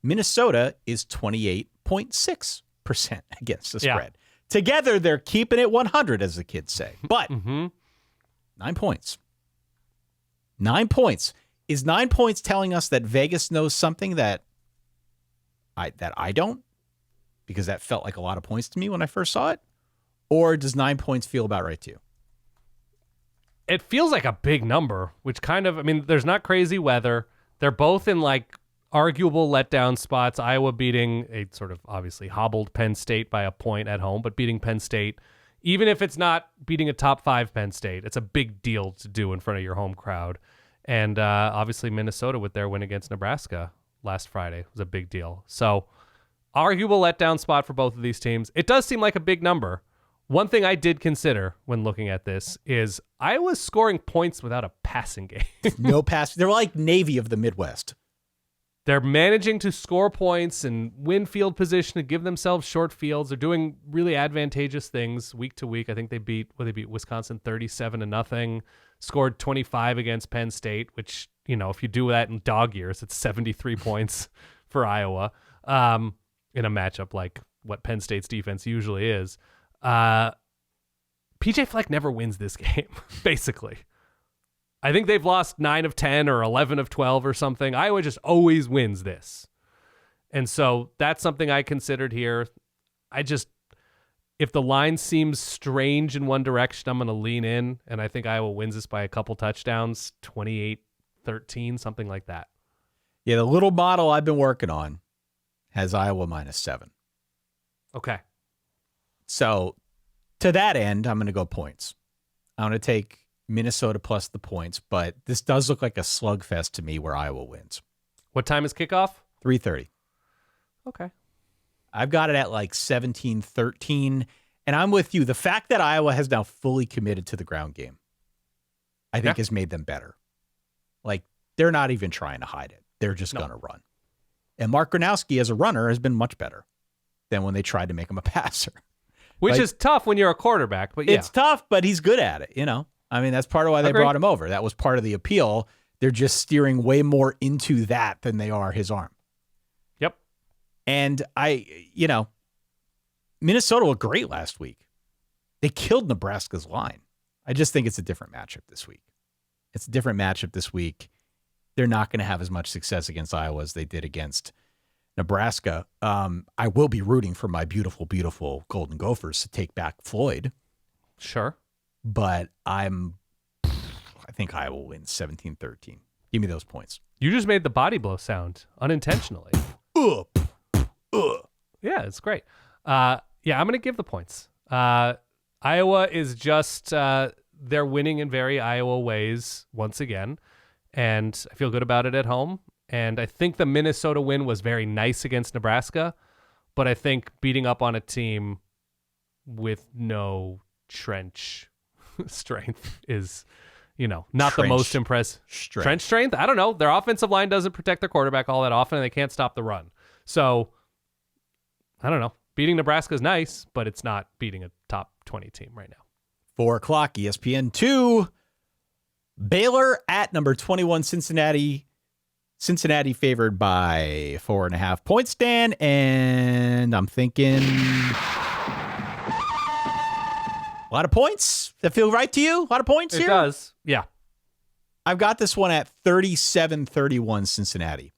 Minnesota is 28.6% against the spread. Together, they're keeping it 100, as the kids say. But 9 points. 9 points. Is 9 points telling us that Vegas knows something that I don't? Because that felt like a lot of points to me when I first saw it. Or does 9 points feel about right to you? It feels like a big number, which kind of, I mean, there's not crazy weather. They're both in like arguable letdown spots. Iowa beating a sort of obviously hobbled Penn State by a point at home, but beating Penn State, even if it's not beating a top 5 Penn State, it's a big deal to do in front of your home crowd. And obviously Minnesota with their win against Nebraska last Friday was a big deal. So arguable letdown spot for both of these teams. It does seem like a big number. One thing I did consider when looking at this is Iowa's scoring points without a passing game. No pass. They're like Navy of the Midwest. They're managing to score points and win field position to give themselves short fields. They're doing really advantageous things week to week. I think they beat Wisconsin 37-0, scored 25 against Penn State, which, you know, if you do that in dog years, it's 73 points for Iowa in a matchup like what Penn State's defense usually is. PJ Fleck never wins this game, basically. I think they've lost 9 of 10 or 11 of 12 or something. Iowa just always wins this. And so that's something I considered here. If the line seems strange in one direction, I'm going to lean in, and I think Iowa wins this by a couple touchdowns, 28-13, something like that. Yeah, the little model I've been working on has Iowa -7. Okay. So to that end, I'm going to go points. I'm going to take Minnesota plus the points, but this does look like a slugfest to me where Iowa wins. What time is kickoff? 3:30. Okay. I've got it at like 17-13, and I'm with you. The fact that Iowa has now fully committed to the ground game, I think has made them better. Like, they're not even trying to hide it. They're just going to run. And Mark Gronowski as a runner has been much better than when they tried to make him a passer. Which is tough when you're a quarterback, but yeah. It's tough, but he's good at it, you know? I mean, that's part of why they brought him over. That was part of the appeal. They're just steering way more into that than they are his arm. Yep. And Minnesota looked great last week. They killed Nebraska's line. I just think it's a different matchup this week. It's a different matchup this week. They're not going to have as much success against Iowa as they did against Nebraska. I will be rooting for my beautiful, beautiful Golden Gophers to take back Floyd. Sure. But I think Iowa wins 17-13. Give me those points. You just made the body blow sound unintentionally. Yeah, it's great. I'm going to give the points. Iowa is just, they're winning in very Iowa ways once again. And I feel good about it at home. And I think the Minnesota win was very nice against Nebraska. But I think beating up on a team with no trench strength is, not the most impressive. Trench strength? I don't know. Their offensive line doesn't protect their quarterback all that often, and they can't stop the run. So, I don't know. Beating Nebraska is nice, but it's not beating a top 20 team right now. 4 o'clock, ESPN 2. Baylor at number 21, Cincinnati. Cincinnati favored by 4.5 points, Dan. And I'm thinking a lot of points. That feel right to you? A lot of points here? It does. Yeah. I've got this one at 37-31 Cincinnati.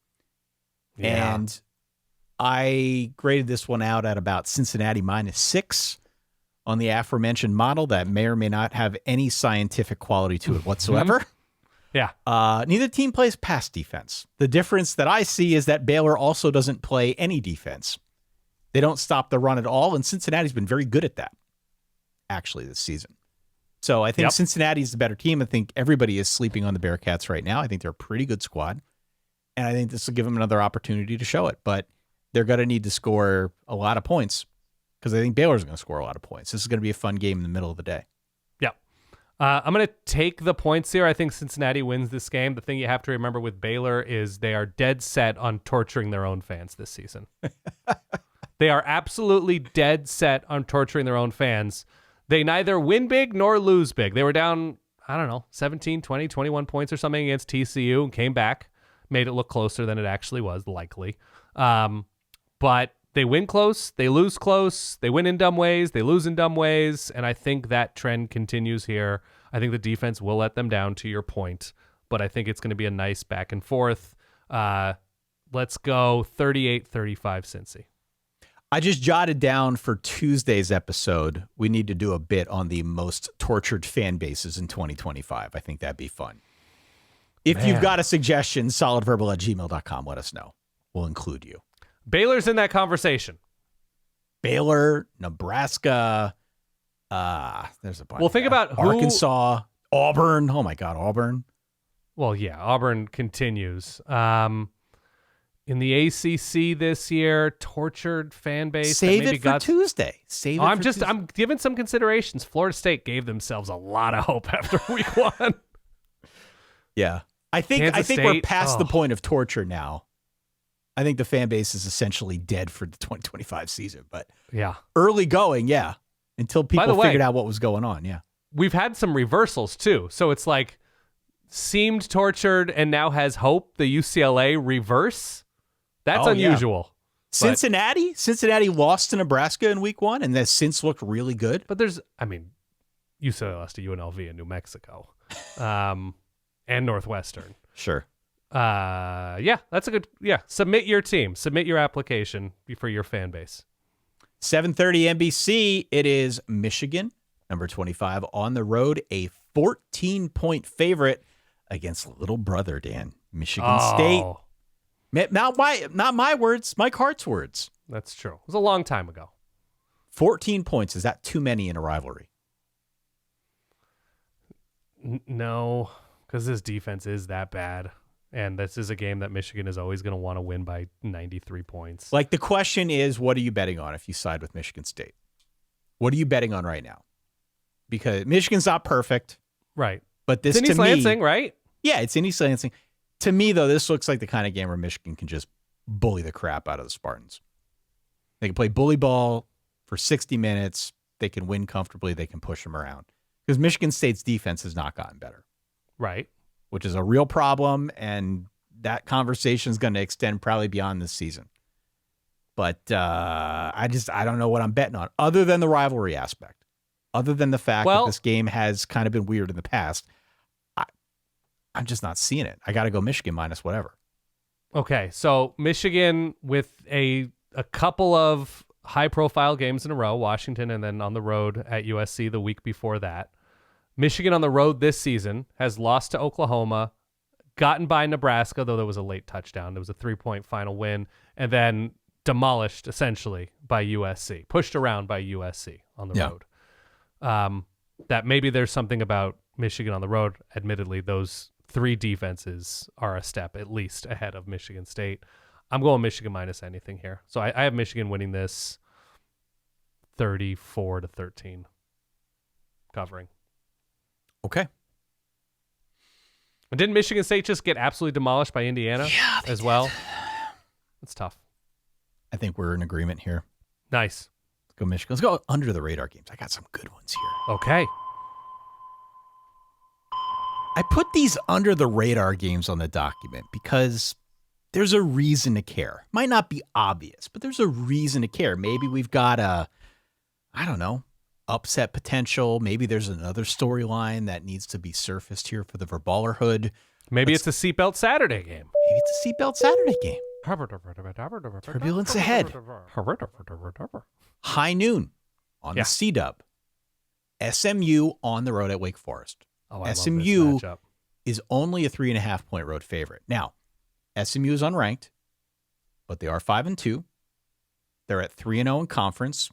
Yeah. And I graded this one out at about Cincinnati -6 on the aforementioned model that may or may not have any scientific quality to it whatsoever. Yeah. Neither team plays pass defense. The difference that I see is that Baylor also doesn't play any defense. They don't stop the run at all, and Cincinnati's been very good at that, actually, this season. So I think Cincinnati's the better team. I think everybody is sleeping on the Bearcats right now. I think they're a pretty good squad, and I think this will give them another opportunity to show it. But they're going to need to score a lot of points because I think Baylor's going to score a lot of points. This is going to be a fun game in the middle of the day. I'm going to take the points here. I think Cincinnati wins this game. The thing you have to remember with Baylor is they are dead set on torturing their own fans this season. They are absolutely dead set on torturing their own fans. They neither win big nor lose big. They were down, 17, 20, 21 points or something against TCU and came back, made it look closer than it actually was, likely. But they win close, they lose close, they win in dumb ways, they lose in dumb ways, and I think that trend continues here. I think the defense will let them down, to your point, but I think it's going to be a nice back and forth. Let's go 38-35 Cincy. I just jotted down for Tuesday's episode, we need to do a bit on the most tortured fan bases in 2025. I think that'd be fun. If you've got a suggestion, solidverbal@gmail.com, let us know. We'll include you. Baylor's in that conversation. Baylor, Nebraska. There's a bunch. Well, think about who... Arkansas, Auburn. Oh my God, Auburn. Well, yeah, Auburn continues. In the ACC this year, tortured fan base. Save it for Tuesday. I'm giving some considerations. Florida State gave themselves a lot of hope after week 1. Yeah, I think we're past the point of torture now. I think the fan base is essentially dead for the 2025 season, but early going, until people figured out what was going on, We've had some reversals too, so it's like seemed tortured and now has hope. The UCLA reverse, that's unusual. Cincinnati lost to Nebraska in week 1 and has since looked really good. But UCLA lost to UNLV in New Mexico, and Northwestern. Sure. That's a good, submit your team, submit your application for your fan base. 7:30 NBC, it is Michigan, number 25, on the road, a 14-point favorite against little brother, Dan, Michigan State. Not my words, Mike Hart's words. That's true. It was a long time ago. 14 points, is that too many in a rivalry? No, because this defense is that bad. And this is a game that Michigan is always going to want to win by 93 points. Like, the question is, what are you betting on if you side with Michigan State? What are you betting on right now? Because Michigan's not perfect. Right. But this, it's in East Lansing, right? Yeah, it's in East Lansing. To me, though, this looks like the kind of game where Michigan can just bully the crap out of the Spartans. They can play bully ball for 60 minutes. They can win comfortably. They can push them around. Because Michigan State's defense has not gotten better. Right. Which is a real problem, and that conversation is going to extend probably beyond this season. But I don't know what I'm betting on, other than the rivalry aspect, other than the fact that this game has kind of been weird in the past. I'm just not seeing it. I got to go Michigan minus whatever. Okay, so Michigan with a couple of high-profile games in a row, Washington, and then on the road at USC the week before that. Michigan on the road this season has lost to Oklahoma, gotten by Nebraska, though there was a late touchdown. There was a 3-point final win, and then demolished essentially by USC, pushed around by USC on the road. That maybe there's something about Michigan on the road. Admittedly, those 3 defenses are a step at least ahead of Michigan State. I'm going Michigan minus anything here. So I have Michigan winning this 34-13, covering. Okay. And didn't Michigan State just get absolutely demolished by Indiana as well? That's tough. I think we're in agreement here. Nice. Let's go Michigan. Let's go under the radar games. I got some good ones here. Okay. I put these under the radar games on the document because there's a reason to care. Might not be obvious, but there's a reason to care. Maybe we've got upset potential. Maybe there's another storyline that needs to be surfaced here for the Verballerhood. Maybe it's a Seatbelt Saturday game. Maybe it's a Seatbelt Saturday game. Turbulence ahead. High noon on the C-Dub. SMU on the road at Wake Forest. Oh, I SMU love this matchup. is only a 3.5-point road favorite. Now, SMU is unranked, but they are 5-2. They're at 3-0 in conference.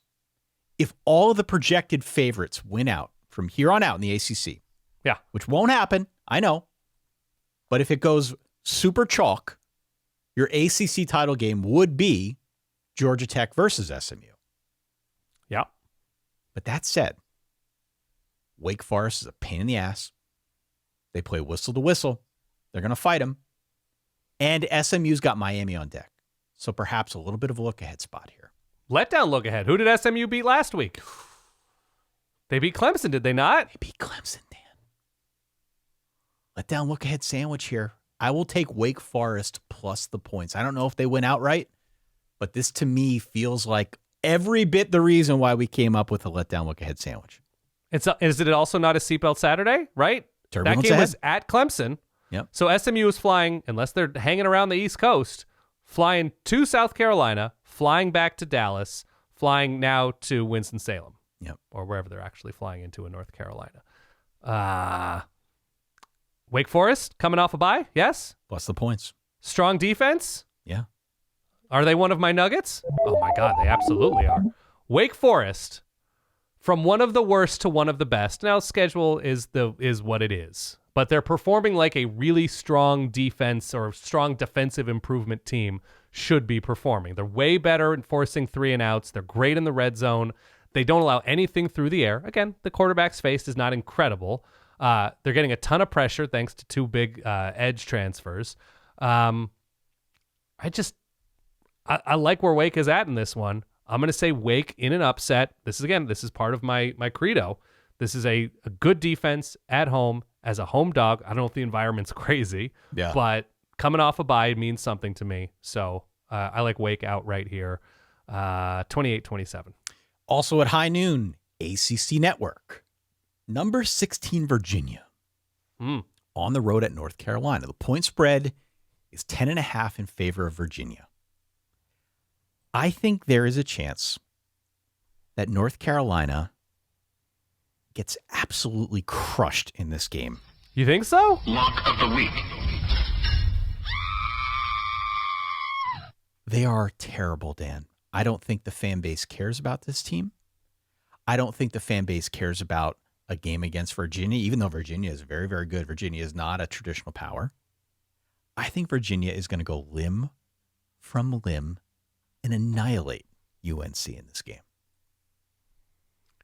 If all of the projected favorites win out from here on out in the ACC, Yeah. which won't happen, I know, but if it goes super chalk, your ACC title game would be Georgia Tech versus SMU. Yeah. But that said, Wake Forest is a pain in the ass. They play whistle to whistle. They're going to fight them. And SMU's got Miami on deck. So perhaps a little bit of a look-ahead spot here. Letdown look ahead. Who did SMU beat last week? They beat Clemson, did they not? They beat Clemson, Dan. Letdown look-ahead sandwich here. I will take Wake Forest plus the points. I don't know if they win outright, but this to me feels like every bit the reason why we came up with a letdown look-ahead sandwich. Is it also not a seatbelt Saturday, right? Turbulence that game ahead. was at Clemson. Yep. So SMU is flying, unless they're hanging around the East Coast, flying to South Carolina, flying back to Dallas, flying now to Winston-Salem. Yep. Or wherever they're actually flying into in North Carolina. Wake Forest coming off a bye, yes? Plus the points. Strong defense? Yeah. Are they one of my Nuggets? Oh my God, they absolutely are. Wake Forest, from one of the worst to one of the best. Now, schedule is what it is, but they're performing like a really strong defense or strong defensive improvement team should be performing. They're way better in forcing 3-and-outs. They're great in the red zone. They don't allow anything through the air. Again, the quarterback's face is not incredible. They're getting a ton of pressure thanks to 2 big edge transfers. I like where Wake is at in this one. I'm going to say Wake in an upset. This is part of my credo. This is a good defense at home as a home dog. I don't know if the environment's crazy, but coming off a bye means something to me. So I like Wake out right here, 28-27. Also at high noon, ACC Network. Number 16, Virginia. On the road at North Carolina. The point spread is 10.5 in favor of Virginia. I think there is a chance that North Carolina gets absolutely crushed in this game. You think so? Lock of the week. They are terrible, Dan. I don't think the fan base cares about this team. I don't think the fan base cares about a game against Virginia, even though Virginia is very, very good. Virginia is not a traditional power. I think Virginia is going to go limb from limb and annihilate UNC in this game.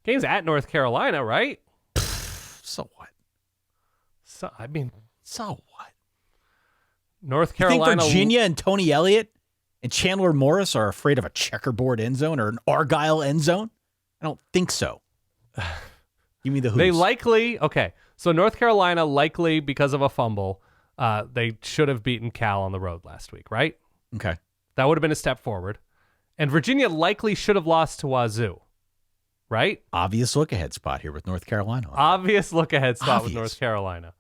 Game's at North Carolina, right? So what? So what? North You Carolina. think Virginia and Tony Elliott and Chandler Morris are afraid of a checkerboard end zone or an Argyle end zone? I don't think so. Give me the who's. So North Carolina likely because of a fumble, they should have beaten Cal on the road last week, right? Okay. That would have been a step forward. And Virginia likely should have lost to Wazoo, right? Obvious look-ahead spot here with North Carolina. Obvious look-ahead spot with North Carolina.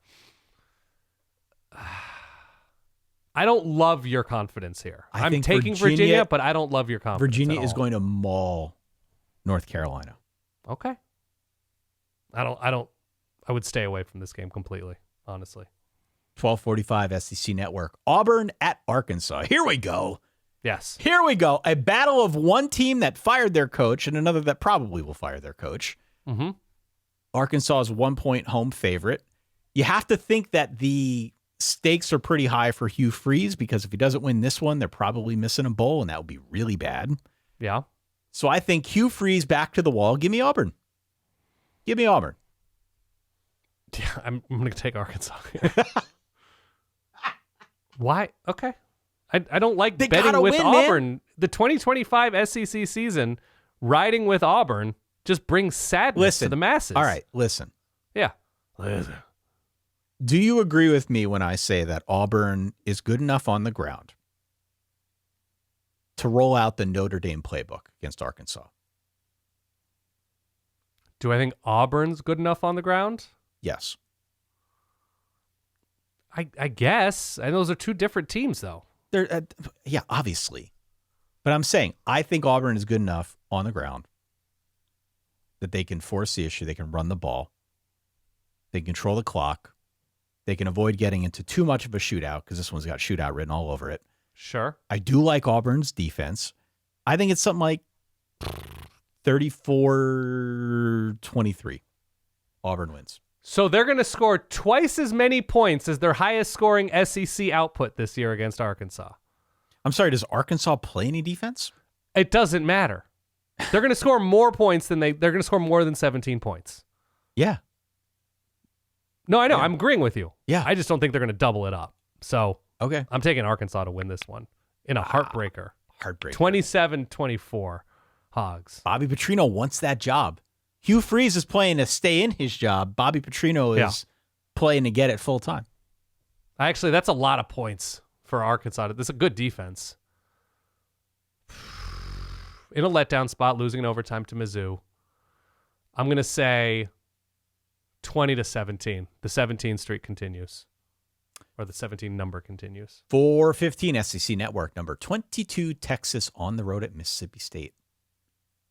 I don't love your confidence here. I'm think taking Virginia, but I don't love your confidence. Virginia at is all. going to maul North Carolina. Okay. I would stay away from this game completely, honestly. 12:45 SEC Network. Auburn at Arkansas. Here we go. Yes. Here we go. A battle of one team that fired their coach and another that probably will fire their coach. Mm-hmm. Arkansas is 1-point home favorite. You have to think that the stakes are pretty high for Hugh Freeze because if he doesn't win this one, they're probably missing a bowl, and that would be really bad. Yeah. So I think Hugh Freeze back to the wall. Give me Auburn. Give me Auburn. Yeah, I'm going to take Arkansas. Why? Okay. I don't like betting with Auburn. Man. The 2025 SEC season, riding with Auburn just brings sadness to the masses. All right, listen. Yeah. Listen. Do you agree with me when I say that Auburn is good enough on the ground to roll out the Notre Dame playbook against Arkansas? Do I think Auburn's good enough on the ground? Yes. I guess. And those are two different teams, though. They're yeah, obviously. But I'm saying I think Auburn is good enough on the ground that they can force the issue. They can run the ball. They can control the clock. They can avoid getting into too much of a shootout because this one's got shootout written all over it. Sure. I do like Auburn's defense. I think it's something like 34-23. Auburn wins. So they're going to score twice as many points as their highest scoring SEC output this year against Arkansas. I'm sorry, does Arkansas play any defense? It doesn't matter. They're going to score more points than they're going to score more than 17 points. Yeah. No, I know. Yeah. I'm agreeing with you. Yeah. I just don't think they're going to double it up. So Okay. I'm taking Arkansas to win this one in a heartbreaker. Heartbreaker. 27-24 Hogs. Bobby Petrino wants that job. Hugh Freeze is playing to stay in his job. Bobby Petrino is playing to get it full time. Actually, that's a lot of points for Arkansas. This is a good defense. In a letdown spot, losing in overtime to Mizzou. I'm going to say 20-17. The 17 streak continues. Or the 17 number continues. 4:15 SEC Network, number 22, Texas on the road at Mississippi State.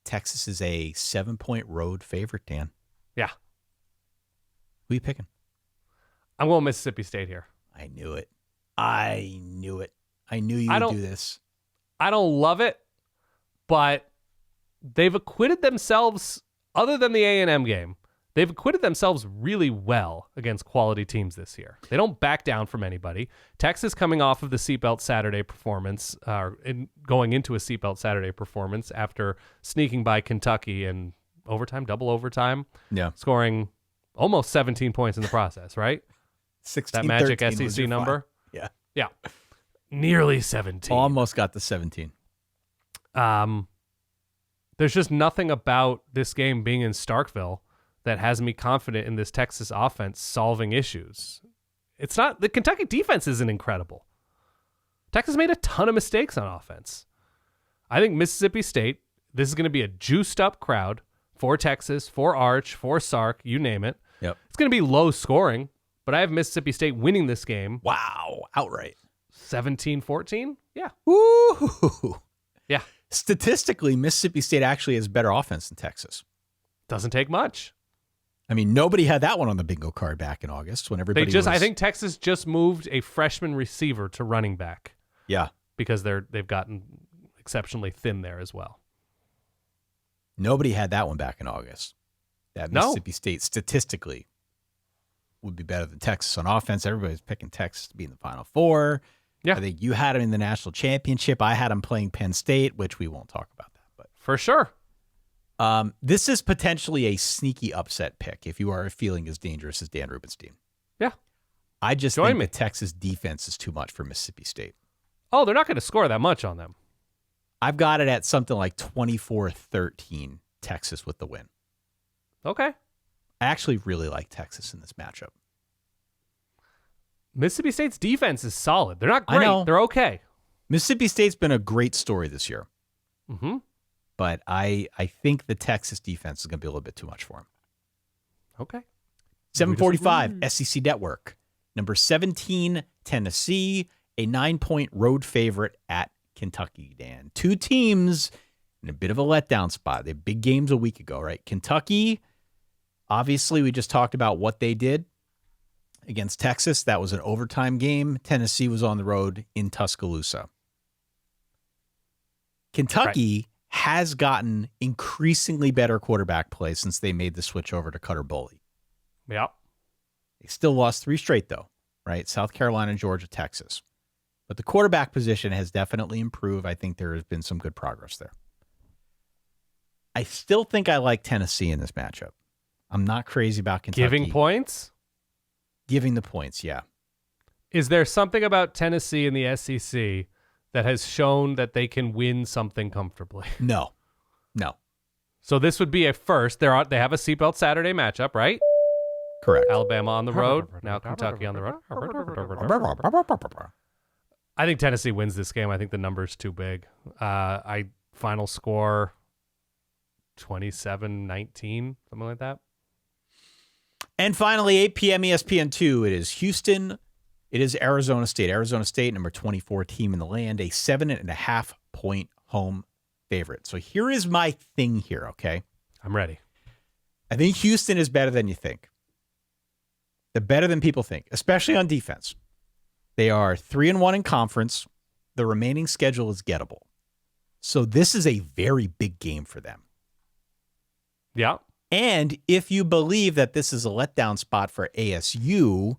Texas is a 7-point road favorite, Dan. Yeah. Who are you picking? I'm going Mississippi State here. I knew it. I knew you would do this. I don't love it, but they've acquitted themselves, other than the A&M game, they've acquitted themselves really well against quality teams this year. They don't back down from anybody. Texas coming off of the Seatbelt Saturday performance, going into a Seatbelt Saturday performance after sneaking by Kentucky in overtime, double overtime, scoring almost 17 points in the process, right? 16, that magic 13 was SEC your number? final. Yeah. Nearly 17. Almost got the 17. There's just nothing about this game being in Starkville that has me confident in this Texas offense solving issues. It's not, the Kentucky defense isn't incredible. Texas made a ton of mistakes on offense. I think Mississippi State, this is going to be a juiced up crowd for Texas, for Arch, for Sark, you name it. Yep. It's going to be low scoring, but I have Mississippi State winning this game. Wow. Outright. 17-14? Yeah. Woo! Yeah. Statistically, Mississippi State actually has better offense than Texas. Doesn't take much. I mean, nobody had that one on the bingo card back in August when everybody I think Texas just moved a freshman receiver to running back. Yeah. Because they've gotten exceptionally thin there as well. Nobody had that one back in August. That Mississippi State statistically would be better than Texas on offense. Everybody's picking Texas to be in the Final Four. Yeah. I think you had them in the national championship. I had them playing Penn State, which we won't talk about that. But for sure. This is potentially a sneaky upset pick if you are feeling as dangerous as Dan Rubenstein. Yeah. I just think the Texas defense is too much for Mississippi State. Oh, they're not going to score that much on them. I've got it at something like 24-13, Texas with the win. Okay. I actually really like Texas in this matchup. Mississippi State's defense is solid. They're not great. I know. They're okay. Mississippi State's been a great story this year. Mm-hmm. But I think the Texas defense is going to be a little bit too much for them. Okay. 7:45 SEC Network. Number 17, Tennessee, a 9-point road favorite at Kentucky, Dan. Two teams in a bit of a letdown spot. They had big games a week ago, right? Kentucky, obviously, we just talked about what they did against Texas. That was an overtime game. Tennessee was on the road in Tuscaloosa. Kentucky has gotten increasingly better quarterback play since they made the switch over to Cutter Boley. Yep. They still lost 3 straight, though, right? South Carolina, Georgia, Texas. But the quarterback position has definitely improved. I think there has been some good progress there. I still think I like Tennessee in this matchup. I'm not crazy about Kentucky. Giving points? Giving the points, yeah. Is there something about Tennessee in the SEC that has shown that they can win something comfortably? No. So this would be a first. They have a Seatbelt Saturday matchup, right? Correct. Alabama on the road, now Kentucky on the road. I think Tennessee wins this game. I think the number's too big. Final score 27-19, something like that. And finally, 8 p.m. ESPN2. It is Houston. It is Arizona State. Arizona State, number 24 team in the land, a 7.5-point home favorite. So here is my thing here, okay? I'm ready. I think Houston is better than you think. They're better than people think, especially on defense. They are 3-1 in conference. The remaining schedule is gettable. So this is a very big game for them. Yeah. And if you believe that this is a letdown spot for ASU,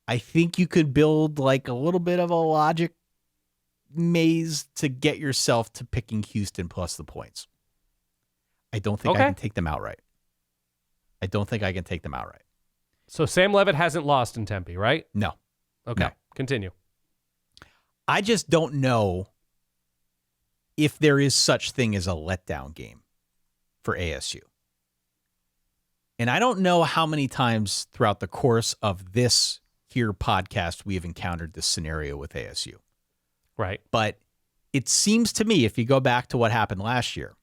I think you could build like a little bit of a logic maze to get yourself to picking Houston plus the points. I don't think I can take them outright. So Sam Levitt hasn't lost in Tempe, right? No. Okay. No. Continue. I just don't know if there is such thing as a letdown game for ASU. And I don't know how many times throughout the course of this here podcast we have encountered this scenario with ASU. Right. But it seems to me, if you go back to what happened last year,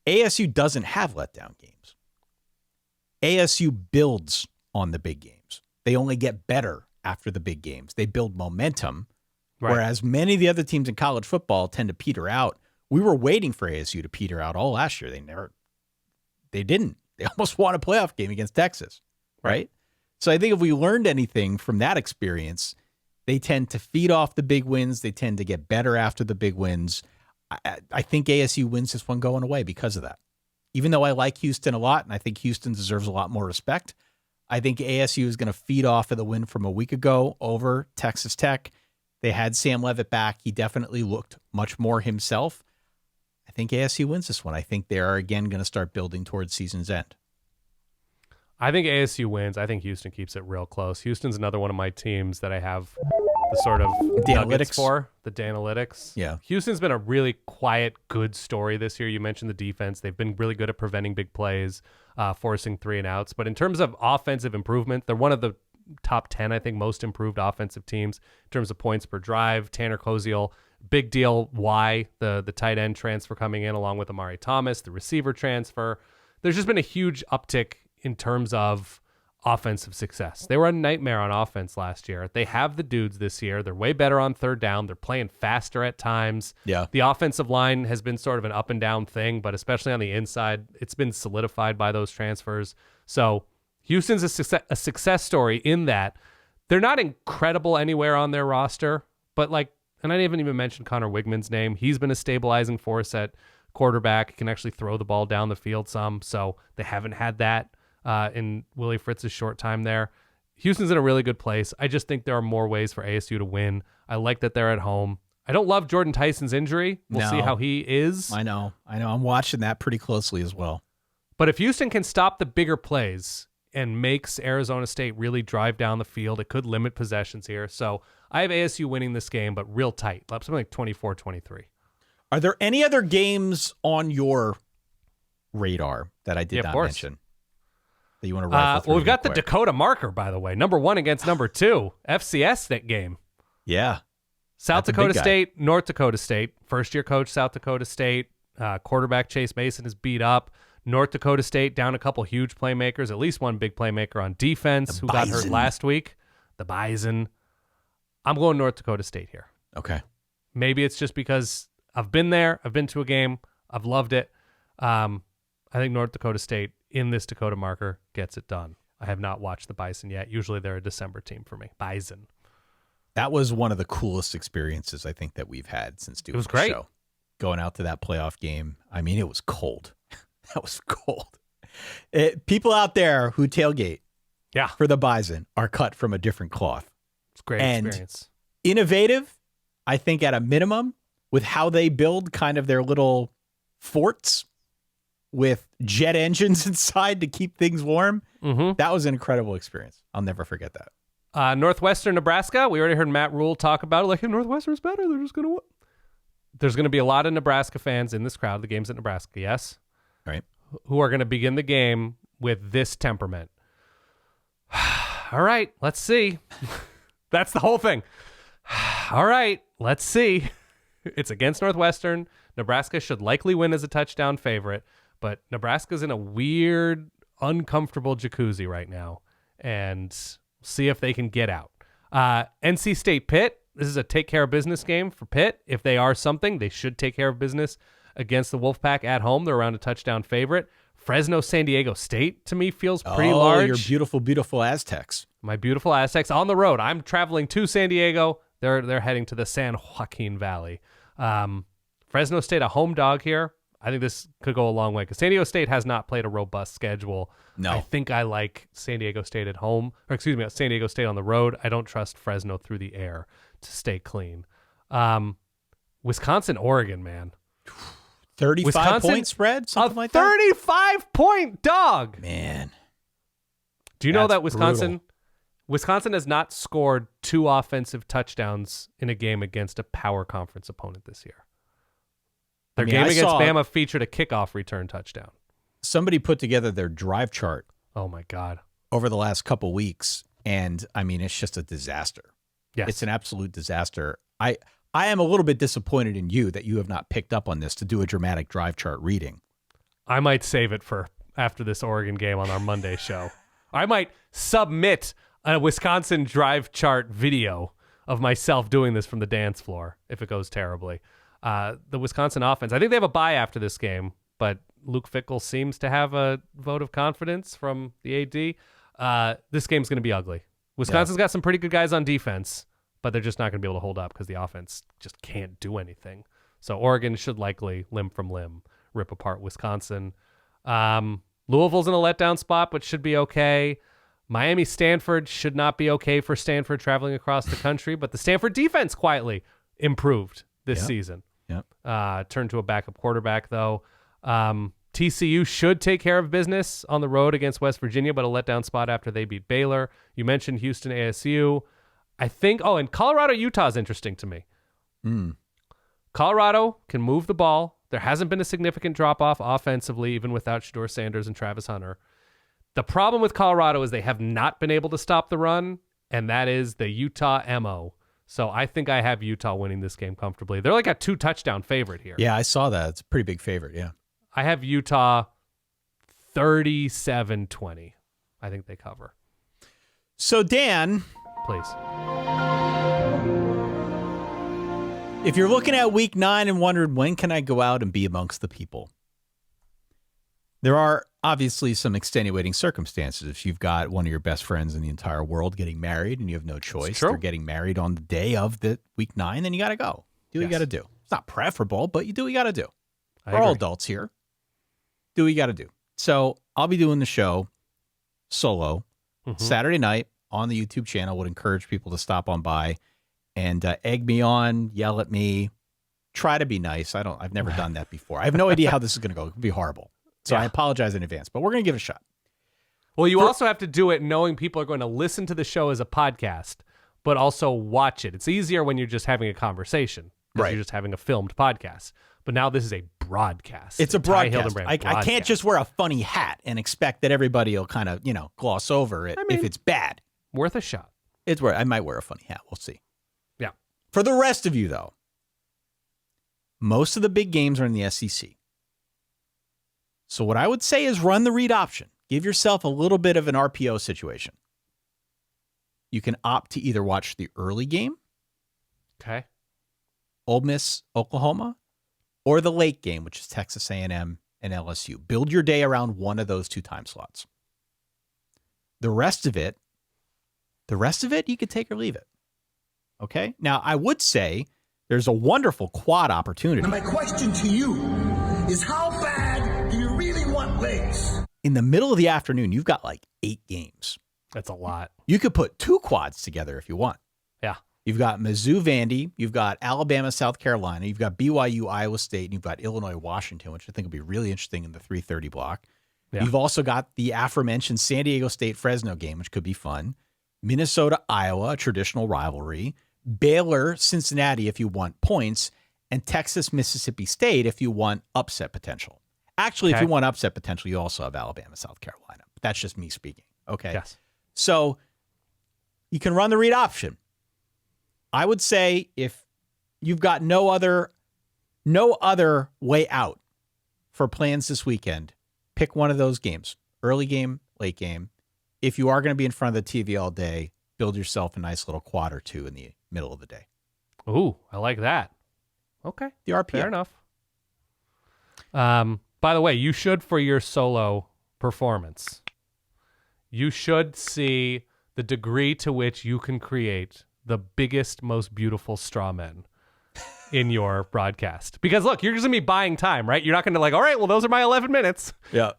ASU doesn't have letdown games. ASU builds on the big games. They only get better after the big games. They build momentum, Right. whereas many of the other teams in college football tend to peter out. We were waiting for ASU to peter out all last year. They didn't. They almost won a playoff game against Texas, right? So I think if we learned anything from that experience, they tend to feed off the big wins. They tend to get better after the big wins. I think ASU wins this one going away because of that. Even though I like Houston a lot, and I think Houston deserves a lot more respect, I think ASU is going to feed off of the win from a week ago over Texas Tech. They had Sam Levitt back. He definitely looked much more himself. I think ASU wins this one. I think they are, again, going to start building towards season's end. I think ASU wins. I think Houston keeps it real close. Houston's another one of my teams that I have the sort of nuggets for, the Danalytics. Yeah. Houston's been a really quiet, good story this year. You mentioned the defense. They've been really good at preventing big plays, forcing 3-and-outs. But in terms of offensive improvement, they're one of the top 10, I think, most improved offensive teams in terms of points per drive. Tanner Koziel, big deal. Why the tight end transfer coming in along with Amari Thomas, the receiver transfer. There's just been a huge uptick in terms of offensive success. They were a nightmare on offense last year. They have the dudes this year. They're way better on third down. They're playing faster at times. Yeah. The offensive line has been sort of an up and down thing, but especially on the inside, it's been solidified by those transfers. So Houston's a success story in that they're not incredible anywhere on their roster, but and I didn't even mention Connor Wigman's name. He's been a stabilizing force at quarterback. He can actually throw the ball down the field some, so they haven't had that in Willie Fritz's short time there. Houston's in a really good place. I just think there are more ways for ASU to win. I like that they're at home. I don't love Jordan Tyson's injury. We'll see how he is. I know. I'm watching that pretty closely as well. But if Houston can stop the bigger plays and makes Arizona State really drive down the field, it could limit possessions here. So I have ASU winning this game, but real tight, something like 24-23. Are there any other games on your radar that I did not course. mention that you want to rifle through? Well, we've got the quick? Dakota marker, by the way. Number 1 against number 2. FCS game. Yeah. South That's a Dakota big guy. State, North Dakota State. First-year coach, South Dakota State. Quarterback Chase Mason is beat up. North Dakota State down a couple huge playmakers, at least one big playmaker on defense who got hurt last week. The Bison. I'm going North Dakota State here. Okay. Maybe it's just because I've been there. I've been to a game. I've loved it. I think North Dakota State in this Dakota marker gets it done. I have not watched the Bison yet. Usually they're a December team for me. Bison. That was one of the coolest experiences I think that we've had since doing was the great. show. Going out to that playoff game. I mean, it was cold. That was cold. People out there who tailgate for the Bison are cut from a different cloth. It's a great experience. Innovative, I think, at a minimum, with how they build kind of their little forts with jet engines inside to keep things warm. Mm-hmm. That was an incredible experience. I'll never forget that. Northwestern Nebraska. We already heard Matt Rule talk about it. Like, if Northwestern's better, they're just going to win. There's going to be a lot of Nebraska fans in this crowd. The game's at Nebraska, yes? Right. Who are going to begin the game with this temperament. All right, let's see. That's the whole thing. All right, let's see. It's against Northwestern. Nebraska should likely win as a touchdown favorite, but Nebraska's in a weird, uncomfortable jacuzzi right now, and see if they can get out. NC State Pitt. This is a take care of business game for Pitt. If they are something, they should take care of business against the Wolfpack at home. They're around a touchdown favorite. Fresno, San Diego State, to me, feels pretty large. Your beautiful, beautiful Aztecs. My beautiful Aztecs on the road. I'm traveling to San Diego. They're heading to the San Joaquin Valley. Fresno State, a home dog here. I think this could go a long way because San Diego State has not played a robust schedule. No. I think I like San Diego State at home, or excuse me, San Diego State on the road. I don't trust Fresno through the air to stay clean. Wisconsin, Oregon, man. 35-point spread? Something like that? 35-point dog. Man. Do you know that brutal. Wisconsin has not scored 2 offensive touchdowns in a game against a power conference opponent this year? Their game against Bama featured a kickoff return touchdown. Somebody put together their drive chart Oh, my God. over the last couple weeks, and, I mean, it's just a disaster. Yes. It's an absolute disaster. I am a little bit disappointed in you that you have not picked up on this to do a dramatic drive chart reading. I might save it for after this Oregon game on our Monday show. I might submit a Wisconsin drive chart video of myself doing this from the dance floor if it goes terribly. The Wisconsin offense, I think they have a bye after this game, but Luke Fickell seems to have a vote of confidence from the AD. This game's going to be ugly. Wisconsin's got some pretty good guys on defense, but they're just not going to be able to hold up because the offense just can't do anything. So Oregon should likely limb from limb rip apart Wisconsin. Louisville's in a letdown spot, but should be okay. Miami, Stanford should not be okay for Stanford traveling across the country, but the Stanford defense quietly improved this season. Yep. Turned to a backup quarterback, though. TCU should take care of business on the road against West Virginia, but a letdown spot after they beat Baylor. You mentioned Houston, ASU. I think, and Colorado, Utah is interesting to me. Colorado can move the ball. There hasn't been a significant drop-off offensively, even without Shedeur Sanders and Travis Hunter. The problem with Colorado is they have not been able to stop the run, and that is the Utah MO. So I think I have Utah winning this game comfortably. They're like a 2-touchdown favorite here. Yeah, I saw that. It's a pretty big favorite, yeah. I have Utah 37-20. I think they cover. So, Dan, Please. if you're looking at week 9 and wondering, when can I go out and be amongst the people? There are obviously some extenuating circumstances. If you've got one of your best friends in the entire world getting married and you have no choice, they're getting married on the day of the week 9, then you got to go. Do what you got to do. It's not preferable, but you do what you got to do. We're all adults here. Do what you got to do. So I'll be doing the show solo Saturday night on the YouTube channel. Would encourage people to stop on by and egg me on, yell at me, try to be nice. I've never done that before. I have no idea how this is going to go. It could be horrible. So I apologize in advance, but we're going to give it a shot. Well, you also have to do it knowing people are going to listen to the show as a podcast, but also watch it. It's easier when you're just having a conversation because you're just having a filmed podcast. But now this is a broadcast. It's a broadcast. I can't just wear a funny hat and expect that everybody will kind of, gloss over it if it's bad. Worth a shot. I might wear a funny hat. We'll see. Yeah. For the rest of you, though, most of the big games are in the SEC. So what I would say is run the read option. Give yourself a little bit of an RPO situation. You can opt to either watch the early game, Ole Miss, Oklahoma, or the late game, which is Texas A&M and LSU. Build your day around one of those 2 time slots. The rest of it, you could take or leave it. Okay? Now, I would say there's a wonderful quad opportunity. Now, my question to you is, how bad do you really want legs? In the middle of the afternoon, you've got like 8 games. That's a lot. You could put 2 quads together if you want. Yeah. You've got Mizzou-Vandy, you've got Alabama, South Carolina, you've got BYU, Iowa State, and you've got Illinois, Washington, which I think will be really interesting in the 3:30 block. Yeah. You've also got the aforementioned San Diego State Fresno game, which could be fun. Minnesota, Iowa, a traditional rivalry. Baylor, Cincinnati, if you want points. And Texas, Mississippi State, if you want upset potential. Actually, if you want upset potential, you also have Alabama, South Carolina. But that's just me speaking. Okay. Yes. So you can run the read option. I would say if you've got no other way out for plans this weekend, pick one of those games. Early game, late game. If you are going to be in front of the TV all day, build yourself a nice little quad or 2 in the middle of the day. Ooh, I like that. Okay. The RPO. Fair enough. By the way, you should for your solo performance. You should see the degree to which you can create the biggest, most beautiful straw men in your broadcast. Because look, you're just gonna be buying time, right? You're not gonna all right, well, those are my 11 minutes. Yeah.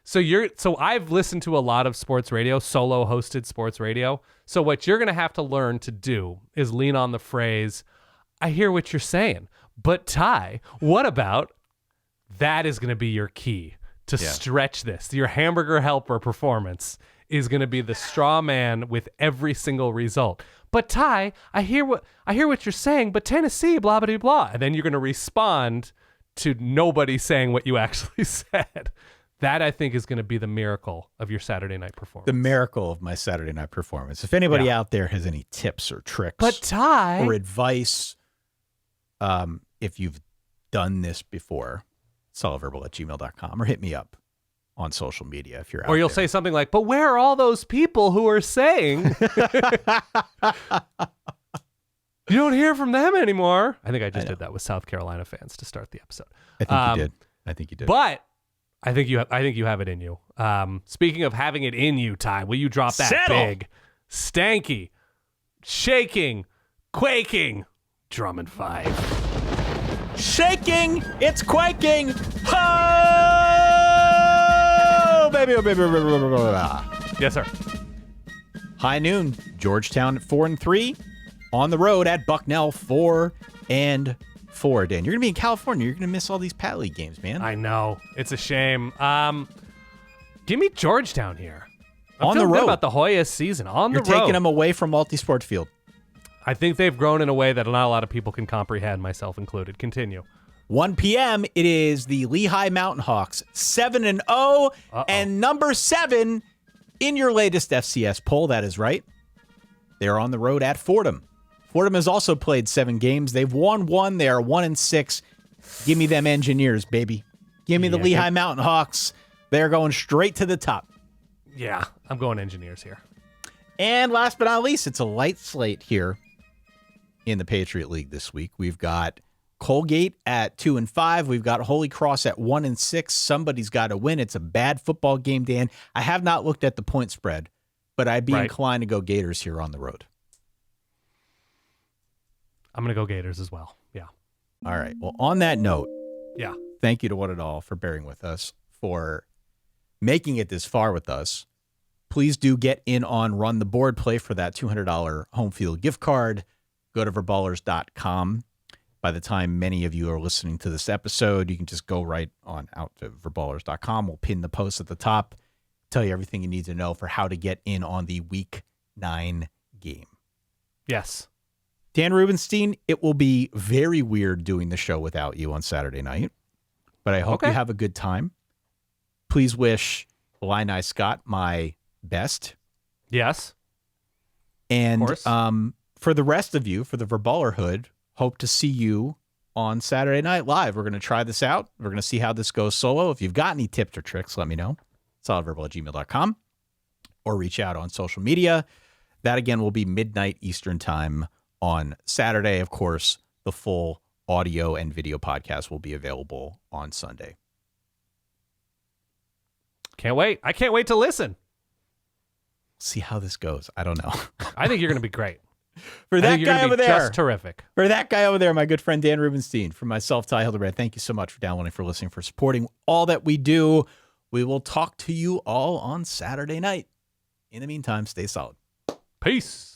So I've listened to a lot of sports radio, solo hosted sports radio. So what you're gonna have to learn to do is lean on the phrase, I hear what you're saying, but Ty, what about? That is gonna be your key to stretch this. Your hamburger helper performance is gonna be the straw man with every single result. But Ty, I hear what you're saying, but Tennessee, blah, blah, blah. And then you're going to respond to nobody saying what you actually said. That, I think, is going to be the miracle of your Saturday night performance. The miracle of my Saturday night performance. If anybody out there has any tips or tricks but Ty, or advice, if you've done this before, solidverbal@gmail.com, or hit me up on social media if you're out or you'll there. say something like, but where are all those people who are saying you don't hear from them anymore? I think I just did that with South Carolina fans to start the episode. I think you did. But I think you have it in you. Speaking of having it in you, Ty, will you drop that big, stanky, shaking, quaking drum and five? Shaking, it's quaking. Oh, baby, oh, baby. Yes, sir. High noon, Georgetown at 4-3, on the road at Bucknell 4-4. Dan, you're gonna be in California. You're gonna miss all these Pat League games, man. I know, it's a shame. Give me Georgetown here. I'm on the feeling road good about the Hoyas season. On You're the road, taking them away from multi-sport field. I think they've grown in a way that not a lot of people can comprehend, myself included. Continue. 1 p.m. It is the Lehigh Mountain Hawks, 7-0, and number 7 in your latest FCS poll. That is right. They're on the road at Fordham. Fordham has also played 7 games. They've won 1. They are 1-6. Give me them Engineers, baby. Give me the Lehigh Mountain Hawks. They're going straight to the top. Yeah, I'm going Engineers here. And last but not least, it's a light slate here in the Patriot League this week. We've got Colgate at 2-5. We've got Holy Cross at 1-6. Somebody's got to win. It's a bad football game, Dan. I have not looked at the point spread, but I'd be inclined to go Gators here on the road. I'm going to go Gators as well. Yeah. All right. Well, on that note, Yeah. thank you to One and All for bearing with us, for making it this far with us. Please do get in on Run the Board play for that $200 home field gift card. Go to verballers.com. By the time many of you are listening to this episode, you can just go right on out to verballers.com. We'll pin the post at the top, tell you everything you need to know for how to get in on the Week 9 game. Yes. Dan Rubenstein, it will be very weird doing the show without you on Saturday night, but I hope you have a good time. Please wish Illini Scott my best. Yes. And Of course. For the rest of you, for the Verballerhood, hope to see you on Saturday Night Live. We're going to try this out. We're going to see how this goes solo. If you've got any tips or tricks, let me know. solidverbal@gmail.com or reach out on social media. That, again, will be midnight Eastern time on Saturday. Of course, the full audio and video podcast will be available on Sunday. Can't wait. I can't wait to listen. See how this goes. I don't know. I think you're going to be great. For that guy over there. Just terrific. For that guy over there, my good friend Dan Rubenstein. For myself, Ty Hildebrand, thank you so much for downloading, for listening, for supporting all that we do. We will talk to you all on Saturday night. In the meantime, stay solid. Peace.